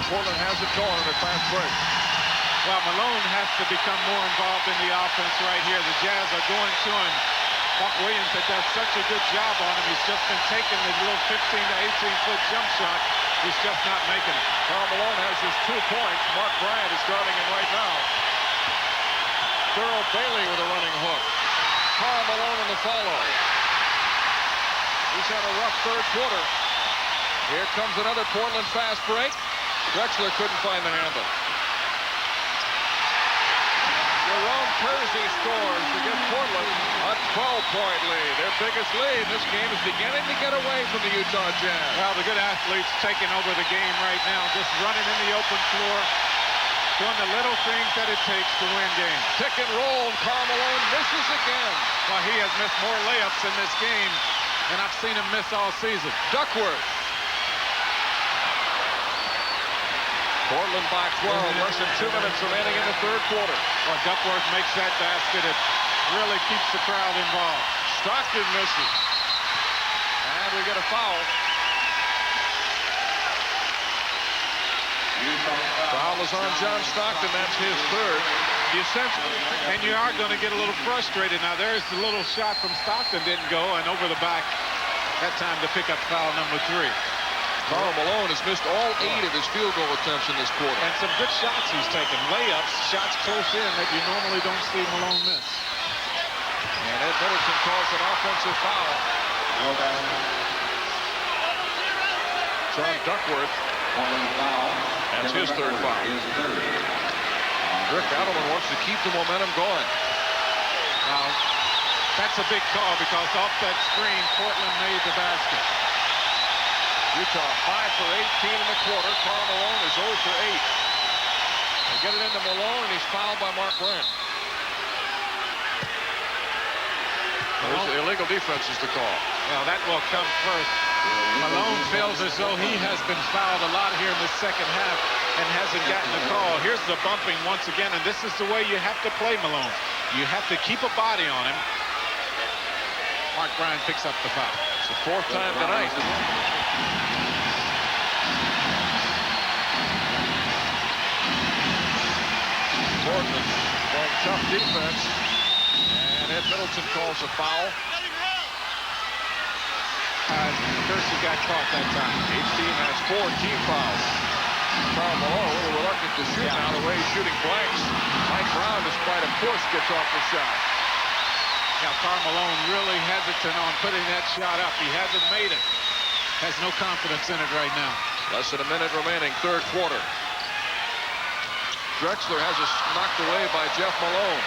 Portland has it going on the fast break. Well, Malone has to become more involved in the offense right here. The Jazz are going to him. Buck Williams that does such a good job on him. He's just been taking the little 15 to 18-foot jump shot. He's just not making it. Karl Malone has his 2 points. Mark Bryant is guarding him right now. Thurl Bailey with a running hook. Karl Malone in the follow. He's had a rough third quarter. Here comes another Portland fast break. Drexler couldn't find the handle. Jerome Kersey scores to give Portland a 12-point lead. Their biggest lead. This game is beginning to get away from the Utah Jazz. Well, the good athletes taking over the game right now, just running in the open floor, doing the little things that it takes to win games. Pick and roll, and Karl Malone misses again. Well, he has missed more layups in this game than I've seen him miss all season. Duckworth. Portland by 12, less than 2 minutes remaining in the third quarter. Well, Duckworth makes that basket. It really keeps the crowd involved. Stockton misses. And we get a foul. Foul is on John Stockton. That's his third. You sense, and you are going to get a little frustrated. Now, there's the little shot from Stockton didn't go, and over the back, that time to pick up foul number 3. Karl Malone has missed all 8 of his field goal attempts in this quarter. And some good shots he's taken. Layups, shots close in that you normally don't see Malone miss. And Ed Middleton calls an offensive foul. John Duckworth. That's his third foul. Rick Adelman wants to keep the momentum going. Now, that's a big call because off that screen, Portland made the basket. Utah 5 for 18 in the quarter. Karl Malone is 0 for 8. They get it into Malone, and he's fouled by Mark Bryant. There's illegal defense is the call. Well, that will come first. Malone feels as though he has been fouled a lot here in the second half and hasn't gotten a call. Here's the bumping once again, and this is the way you have to play Malone. You have to keep a body on him. Mark Bryant picks up the foul. It's the 4th time tonight. Portland playing tough defense. And Ed Middleton calls a foul. Kersey got caught that time. Each team has 4 team fouls. Karl Malone a little reluctant to shoot now the way he's shooting blanks. Mike Brown, despite a push, gets off the shot. Now, Karl Malone really hesitant on putting that shot up. He hasn't made it. Has no confidence in it right now. Less than a minute remaining, third quarter. Drexler has it knocked away by Jeff Malone.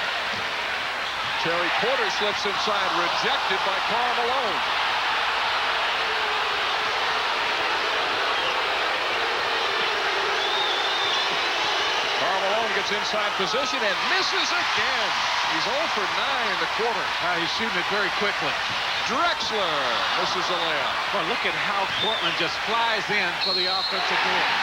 Terry Porter slips inside, rejected by Karl Malone. Karl Malone gets inside position and misses again. He's 0 for 9 in the quarter. He's shooting it very quickly. Drexler misses a layup. Well, look at how Portland just flies in for the offensive board.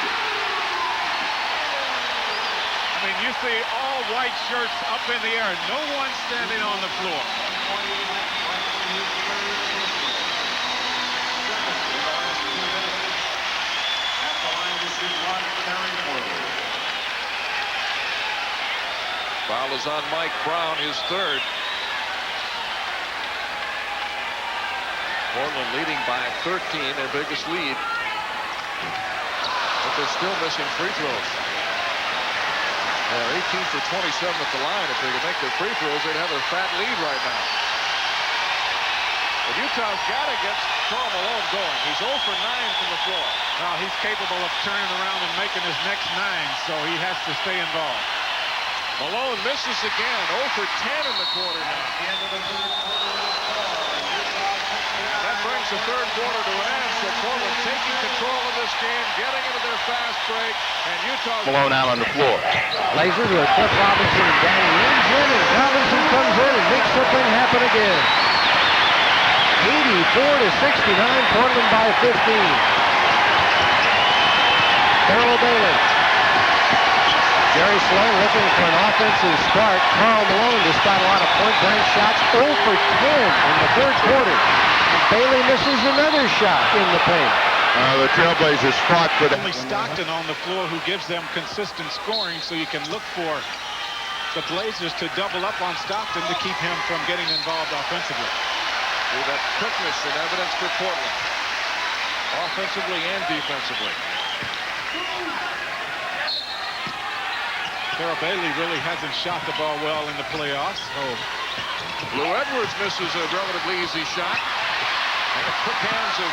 I mean, you see all white shirts up in the air. No one standing on the floor. Foul is on Mike Brown, his third. Portland leading by 13, their biggest lead. But they're still missing free throws. They're 18 for 27 at the line. If they could make their free throws, they'd have a fat lead right now. But Utah's got to get Karl Malone going. He's 0 for 9 from the floor. Now he's capable of turning around and making his next 9, so he has to stay involved. Malone misses again. 0 for 10 in the quarter now. That brings the third quarter to an end. So Portland taking control of this game, getting into their fast break, and Utah. Malone out on the floor. Blazers with Cliff Robinson and Danny Ainge in, and Robinson comes in and makes the thing happen again. 84 to 69, Portland by 15. Carroll Bailey. Jerry Sloan looking for an offensive start. Karl Malone, despite a lot of point-blank shots, 0 for 10 in the third quarter. Bailey misses another shot in the paint. The Trailblazers fought for the... Only Stockton on the floor who gives them consistent scoring, so you can look for the Blazers to double up on Stockton to keep him from getting involved offensively. With that quickness in evidence for Portland, offensively and defensively. Carroll Bailey really hasn't shot the ball well in the playoffs. Lou Edwards misses a relatively easy shot. And the quick hands of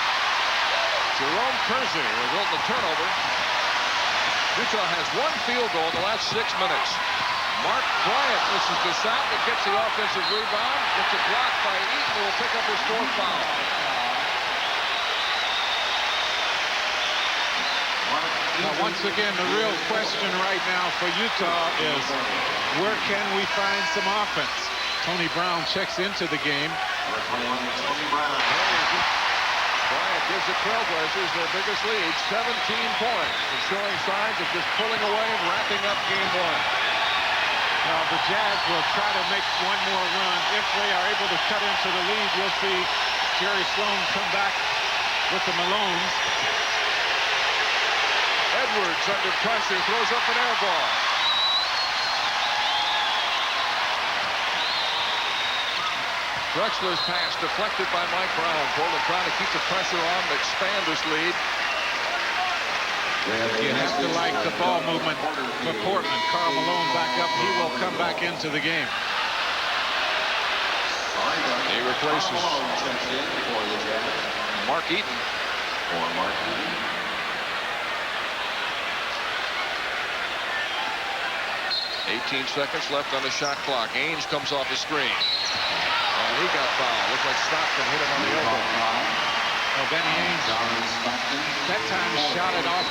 Jerome Kersey result in the turnover. Utah has one field goal in the last 6 minutes. Mark Bryant misses the shot that gets the offensive rebound. Gets it blocked by Eaton, who will pick up his fourth foul. Now, once again, the real question right now for Utah is, where can we find some offense? Tony Brown checks into the game. Bryant gives the Trailblazers their biggest lead, 17 points, and showing signs of just pulling away and wrapping up game one. Now, the Jazz will try to make one more run. If they are able to cut into the lead, you'll see Jerry Sloan come back with the Malones. Edwards under pressure throws up an air ball. Drexler's pass deflected by Mike Brown. Portland trying to keep the pressure on to expand this lead. You have to like the ball movement for Portland. Karl Malone back up. He will come back into the game. He replaces Mark Eaton. 18 seconds left on the shot clock. Ainge comes off the screen. And he got fouled. Looks like Stockton hit him on the elbow. Well, Danny Ainge that time shot it off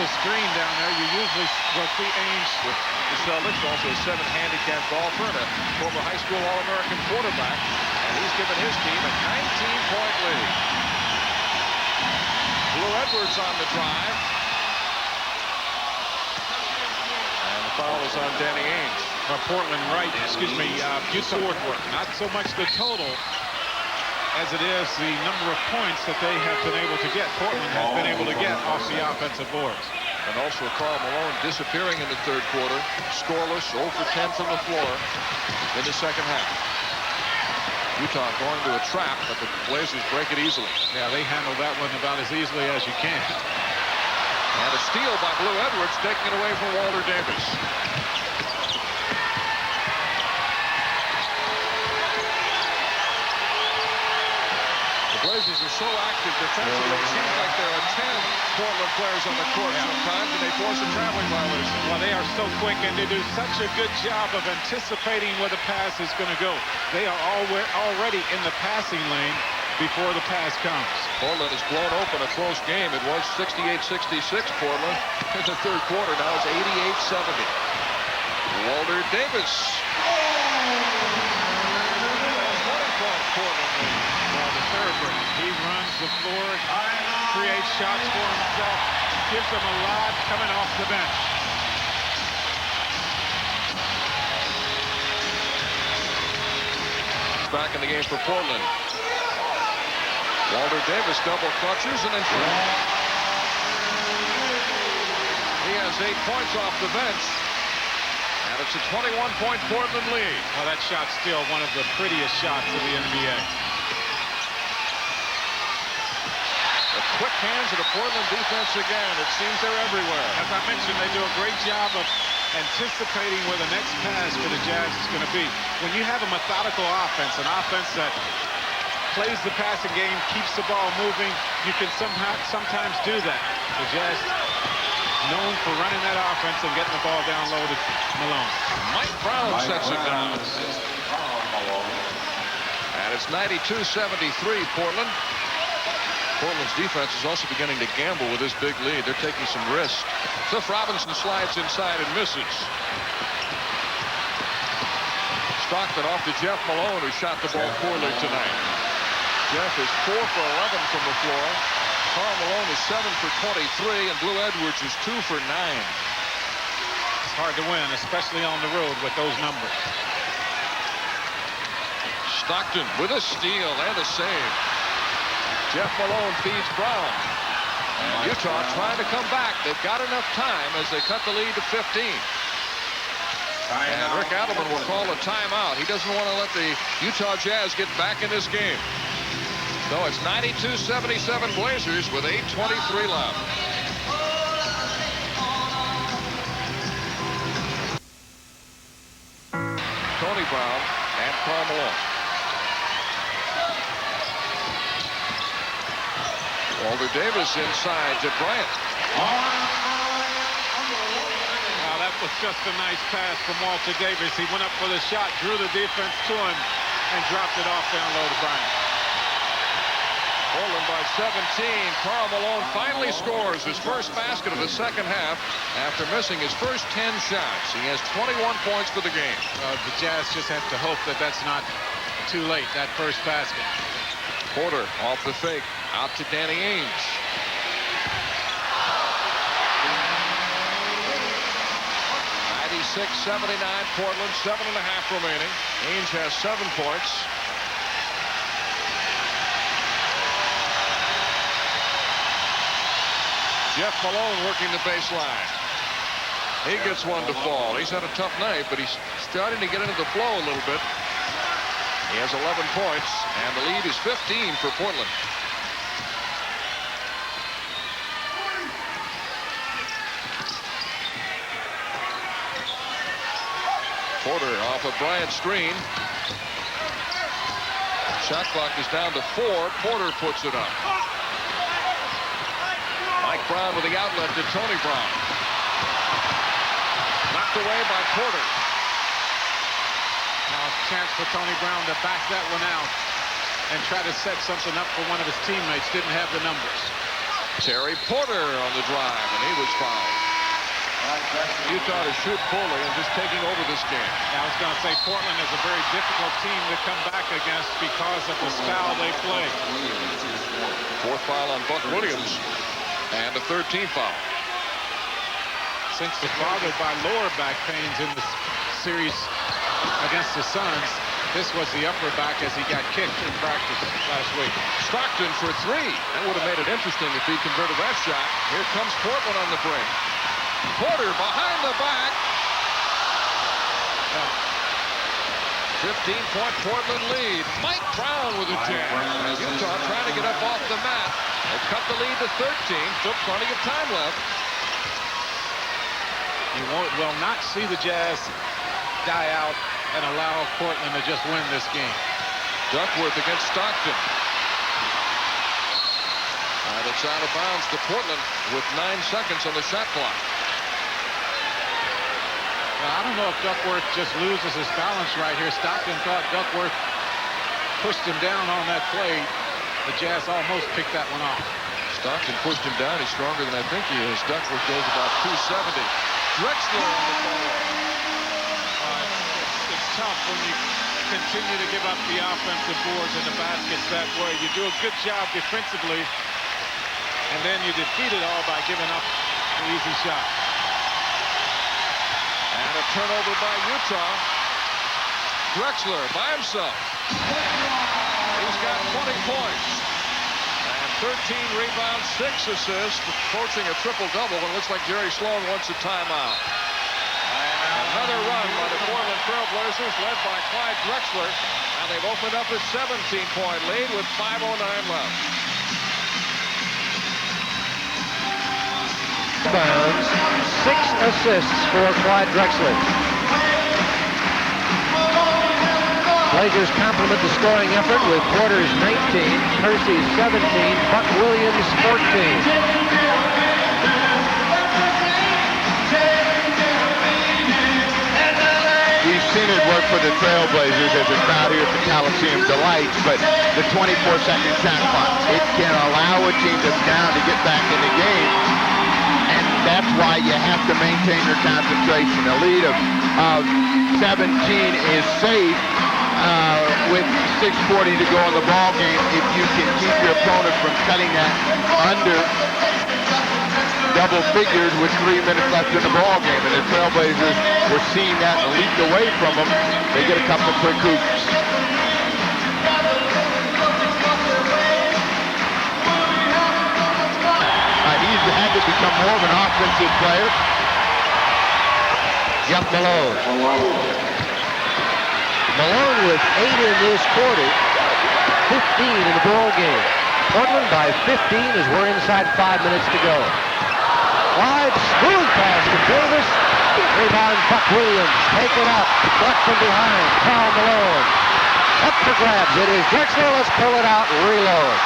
the screen down there. You usually will see Ainge With the Celtics, also a 7 handicap golfer and a former high school All-American quarterback. And he's given his team a 19-point lead. Lou Edwards on the drive. Foul is on Danny Ainge. Portland Utah work. Not so much the total as it is the number of points that they have been able to get. Portland has been able to get off the offensive boards. And also Karl Malone disappearing in the third quarter. Scoreless, 0 for 10 from the floor in the second half. Utah going to a trap, but the Blazers break it easily. Yeah, they handle that one about as easily as you can. And a steal by Blue Edwards, taking it away from Walter Davis. The Blazers are so active defensively, it seems like there are 10 Portland players on the court sometimes, and they force a traveling violation. Well, they are so quick, and they do such a good job of anticipating where the pass is going to go. They are already in the passing lane before the pass comes. Portland has blown open a close game. It was 68-66 Portland. In the third quarter, now it's 88-70. Walter Davis. 20-point Portland lead. Well, the Thoroughbred, he runs the floor, creates shots for himself, gives them a lot coming off the bench. Back in the game for Portland. Walter Davis double clutches and then he has 8 points off the bench. And it's a 21-point Portland lead. Well, that shot's still one of the prettiest shots of the NBA. The quick hands of the Portland defense again. It seems they're everywhere. As I mentioned, they do a great job of anticipating where the next pass for the Jazz is going to be. When you have a methodical offense, an offense that plays the passing game, keeps the ball moving, you can sometimes do that. The Jazz known for running that offense and getting the ball down low to Malone. Mike Brown sets it down. And it's 92-73 Portland. Portland's defense is also beginning to gamble with this big lead. They're taking some risks. Cliff Robinson slides inside and misses. Stockton off to Jeff Malone, who shot the ball poorly tonight. Jeff is 4 for 11 from the floor. Karl Malone is 7 for 23, and Blue Edwards is 2 for 9. It's hard to win, especially on the road with those numbers. Stockton with a steal and a save. Jeff Malone feeds Brown. And Utah trying to come back. They've got enough time as they cut the lead to 15. And Rick Adelman will call a timeout. He doesn't want to let the Utah Jazz get back in this game. So it's 92-77 Blazers with 8:23 left. Tony Brown and Karl Malone. Walter Davis inside to Bryant. Wow, that was just a nice pass from Walter Davis. He went up for the shot, drew the defense to him, and dropped it off down low to Bryant. Portland by 17. Karl Malone finally scores his first basket of the second half after missing his first 10 shots. He has 21 points for the game. The Jazz just have to hope that that's not too late, that first basket. Porter off the fake. Out to Danny Ainge. .96-79 Portland, 7.5 remaining. Ainge has 7 points. Jeff Malone working the baseline. He gets one to fall. He's had a tough night, but he's starting to get into the flow a little bit. He has 11 points, and the lead is 15 for Portland. Porter off a Bryant screen. Shot clock is down to 4. Porter puts it up. Mike Brown with the outlet to Tony Brown. Knocked away by Porter. Now a chance for Tony Brown to back that one out and try to set something up for one of his teammates. Didn't have the numbers. Terry Porter on the drive, and he was fouled. Utah to shoot poorly and just taking over this game. I was going to say Portland is a very difficult team to come back against because of the style they play. 4th foul on Buck Williams and a 13th foul. Since was bothered by lower back pains in the series against the Suns, this was the upper back as he got kicked in practice last week. Stockton for 3. That would have made it interesting if he converted that shot. Here comes Portland on the break. Porter behind the back. 15-point Portland lead. Mike Brown with a jam. Utah trying to get up off the mat. They cut the lead to 13. Still plenty of time left. You will not see the Jazz die out and allow Portland to just win this game. Duckworth against Stockton. And it's out of bounds to Portland with 9 seconds on the shot clock. Now, I don't know if Duckworth just loses his balance right here. Stockton thought Duckworth pushed him down on that play. The Jazz almost picked that one off. Stockton pushed him down. He's stronger than I think he is. Duckworth goes about 270. Drexler on the ball. It's tough when you continue to give up the offensive boards and the baskets that way. You do a good job defensively, and then you defeat it all by giving up an easy shot. And a turnover by Utah. Drexler by himself. He's got 20 points. And 13 rebounds, 6 assists, approaching a triple-double, and it looks like Jerry Sloan wants a timeout. Another run by the Portland Trailblazers, led by Clyde Drexler. Now they've opened up a 17-point lead with 5:09 left. Bounds, 6 assists for Clyde Drexler. Blazers complement the scoring effort with Porter's 19, Kersey's 17, Buck Williams 14. We've seen it work for the Trailblazers as the crowd here at the Coliseum delights, but the 24-second shot clock, it can allow a team that's down to get back in the game, and that's why you have to maintain your concentration. A lead of 17 is safe with 6:40 to go in the ball game if you can keep your opponent from cutting that under double figures with 3 minutes left in the ball game, and the Trailblazers were seeing that and leaked away from them. They get a couple quick hoops. He's had to become more of an offensive player. Jeff Malone. Malone with 8 in this quarter, 15 in the ball game. Portland by 15 as we're inside 5 minutes to go. Wide, smooth pass to Davis. Rebound, Buck Williams. Take it up. Blocked from behind. Karl Malone. Up for grabs. It is Drexler. Let's pull it out and reload.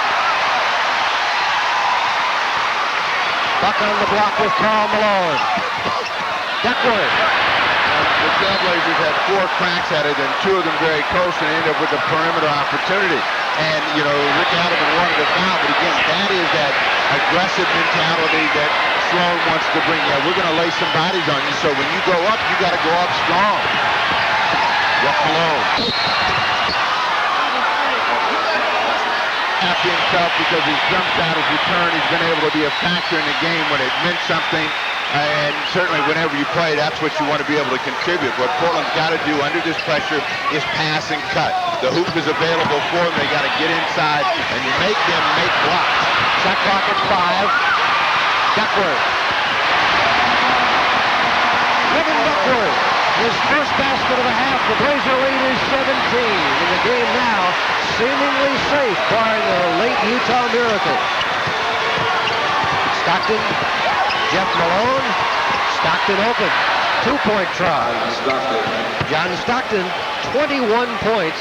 Buck on the block with Karl Malone. Duckworth. The Trailblazers had 4 cracks at it, and 2 of them very close, and ended up with a perimeter opportunity. And, you know, Rick Adelman wanted a foul, but again, that is that aggressive mentality that Sloan wants to bring. Yeah, we're going to lay some bodies on you, so when you go up, you got to go up strong. Jeff Malone. Happy himself because his jump shot, his return, he's been able to be a factor in the game when it meant something. And certainly whenever you play, that's what you want to be able to contribute. What Portland's got to do under this pressure is pass and cut. The hoop is available for them. They got to get inside and make them make blocks. Shot clock at 5. Duckworth. Kevin Duckworth. His first basket of the half. The Blazer lead is 17. In the game now, seemingly safe, barring a late Utah miracle. Stockton. Jeff Malone. Stockton open. 2-point try. John Stockton, 21 points,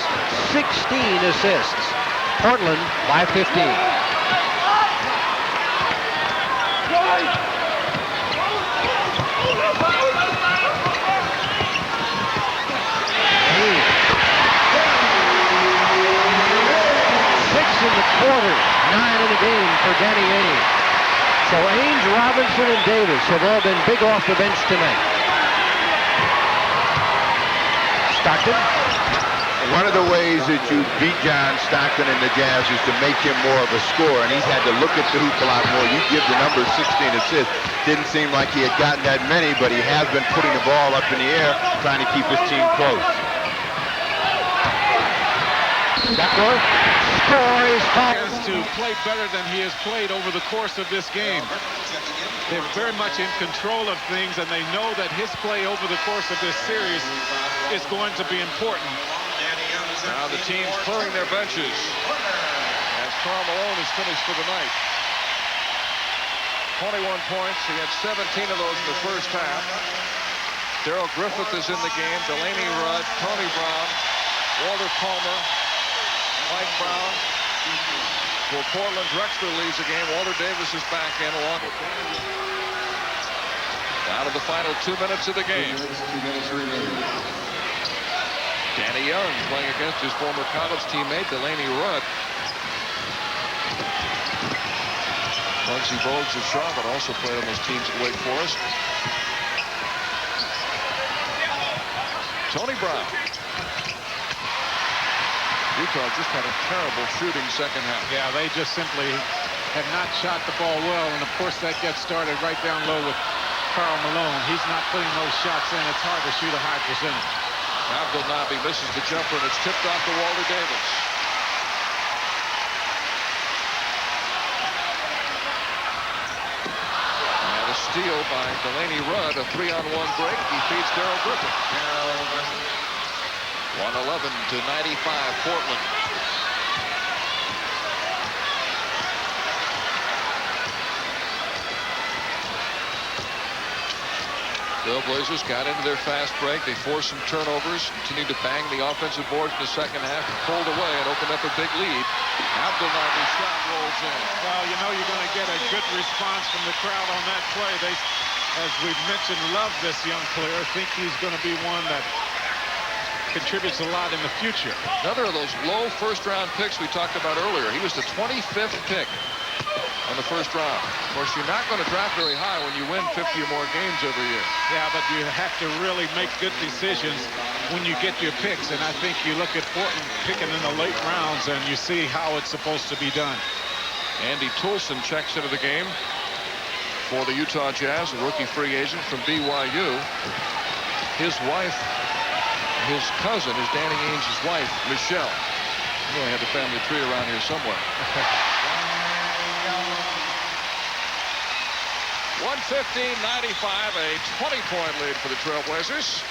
16 assists. Portland by 15. In the quarter, 9 in the game for Danny Ainge. So Ainge, Robinson, and Davis have all been big off the bench tonight. Stockton. One of the ways that you beat John Stockton and the Jazz is to make him more of a scorer, and he's had to look at the hoop a lot more. You give the number 16 assists. Didn't seem like he had gotten that many, but he has been putting the ball up in the air, trying to keep his team close. Duckworth. Has to play better than he has played over the course of this game. They're very much in control of things, and they know that his play over the course of this series is going to be important. Now the team's clearing their benches as Karl Malone is finished for the night. 21 points. He had 17 of those in the first half. Darrell Griffith is in the game. Delaney Rudd, Tony Brown, Walter Palmer, Mike Brown. For Portland, Drexler leads the game. Walter Davis is back in along. Down to the final 2 minutes of the game. Danny Young playing against his former college teammate Delaney Rudd. Muggsy Bogues of Charlotte also played on those teams at Wake Forest. Tony Brown. Utah just had a terrible shooting second half. Yeah, they just simply have not shot the ball well, and of course that gets started right down low with Karl Malone. He's not putting those shots in. It's hard to shoot a high percentage. Abdel Nabi misses the jumper, and it's tipped off to Walter Davis. And a steal by Delaney Rudd, a 3-on-1 break. He feeds Darrell Griffith. 111-95 Portland. Trailblazers got into their fast break. They forced some turnovers, continued to bang the offensive boards in the second half, and pulled away and opened up a big lead. Abdel Nabi shot rolls in. Well, you know you're going to get a good response from the crowd on that play. They, as we've mentioned, love this young player. Think he's going to be one that contributes a lot in the future. Another of those low first-round picks we talked about earlier. He was the 25th pick on the first round. Of course, you're not going to draft very high when you win 50 or more games every year. Yeah, but you have to really make good decisions when you get your picks. And I think you look at Portland picking in the late rounds and you see how it's supposed to be done. Andy Toolson checks into the game for the Utah Jazz, a rookie free agent from BYU. His wife, his cousin, is Danny Ainge's wife, Michelle. You know, I had the family tree around here somewhere. 115-95, a 20-point lead for the Trailblazers.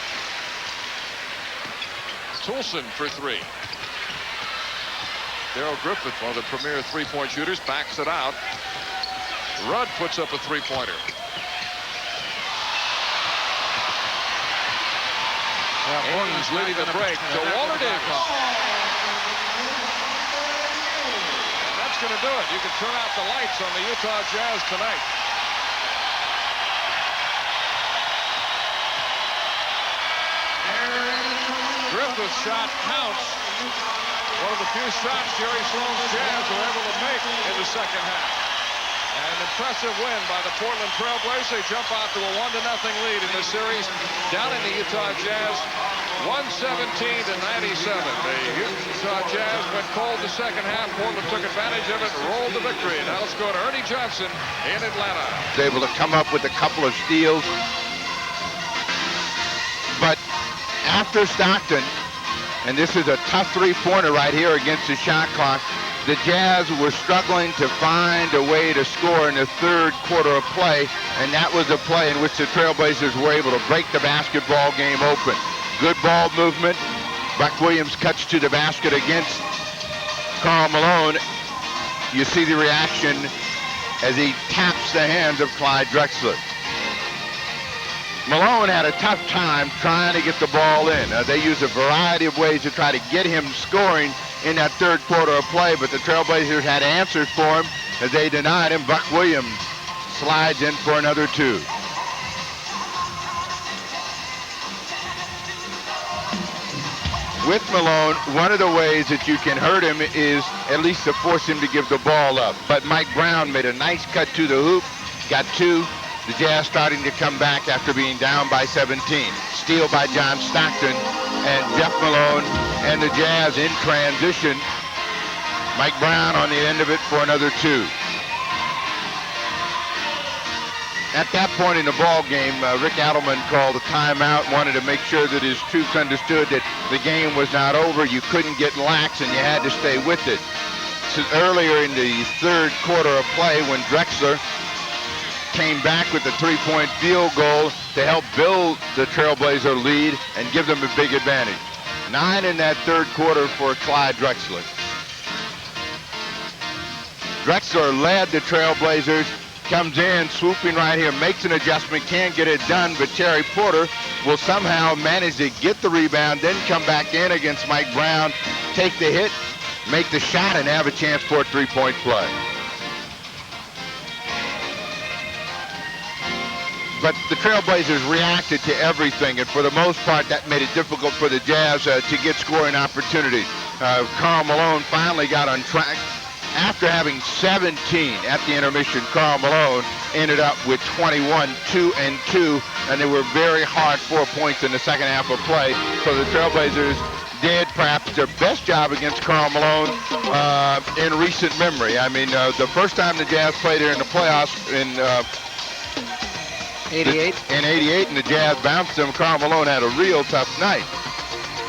Toolson for three. Darrell Griffith, one of the premier three-point shooters, backs it out. Rudd puts up a three-pointer. Ainge leading the break to Walter Davis. That's going to do it. You can turn out the lights on the Utah Jazz tonight. Griffith's shot counts. One of the few shots Jerry Sloan's Jazz were able to make in the second half. And an impressive win by the Portland Trailblazers. They jump out to a 1-0 lead in the series. Down in the Utah Jazz, 117-97. The Utah Jazz went cold the second half. Portland took advantage of it and rolled the victory. Now let's go to Ernie Johnson in Atlanta. Was able to come up with a couple of steals. But after Stockton, and this is a tough three-pointer right here against the shot clock, the Jazz were struggling to find a way to score in the third quarter of play, and that was a play in which the Trailblazers were able to break the basketball game open. Good ball movement. Buck Williams cuts to the basket against Karl Malone. You see the reaction as he taps the hands of Clyde Drexler. Malone had a tough time trying to get the ball in. They used a variety of ways to try to get him scoring in that third quarter of play, but the Trailblazers had answers for him as they denied him. Buck Williams slides in for another two. With Malone, one of the ways that you can hurt him is at least to force him to give the ball up. But Mike Brown made a nice cut to the hoop, got two. The Jazz starting to come back after being down by 17. Steal by John Stockton and Jeff Malone and the Jazz in transition. Mike Brown on the end of it for another two. At that point in the ball game, Rick Adelman called a timeout, wanted to make sure that his troops understood that the game was not over. You couldn't get lax and you had to stay with it. So earlier in the third quarter of play, when Drexler came back with a three-point field goal to help build the Trailblazer lead and give them a big advantage. 9 in that third quarter for Clyde Drexler. Drexler led the Trailblazers comes in, swooping right here, makes an adjustment, can't get it done, but Terry Porter will somehow manage to get the rebound, then come back in against Mike Brown, take the hit, make the shot, and have a chance for a three-point play. But the Trailblazers reacted to everything, and for the most part, that made it difficult for the Jazz to get scoring opportunities. Karl Malone finally got on track. After having 17 at the intermission, Karl Malone ended up with 21, 2 and 2, and they were very hard 4 points in the second half of play. So the Trailblazers did perhaps their best job against Karl Malone in recent memory. I mean, the first time the Jazz played here in the playoffs in 88. In 88, and the Jazz bounced them. Karl Malone had a real tough night.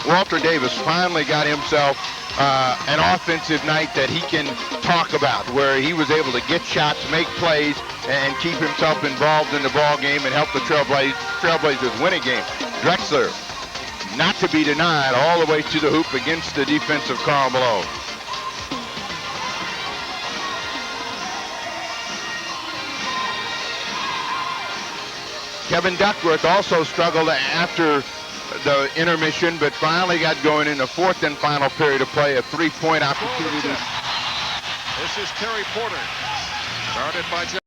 Walter Davis finally got himself an offensive night that he can talk about, where he was able to get shots, make plays, and keep himself involved in the ball game and help the Trailblazers win a game. Drexler, not to be denied, all the way to the hoop against the defense of Karl Malone. Kevin Duckworth also struggled after the intermission, but finally got going in the fourth and final period of play, a three-point opportunity. This is Terry Porter, guarded by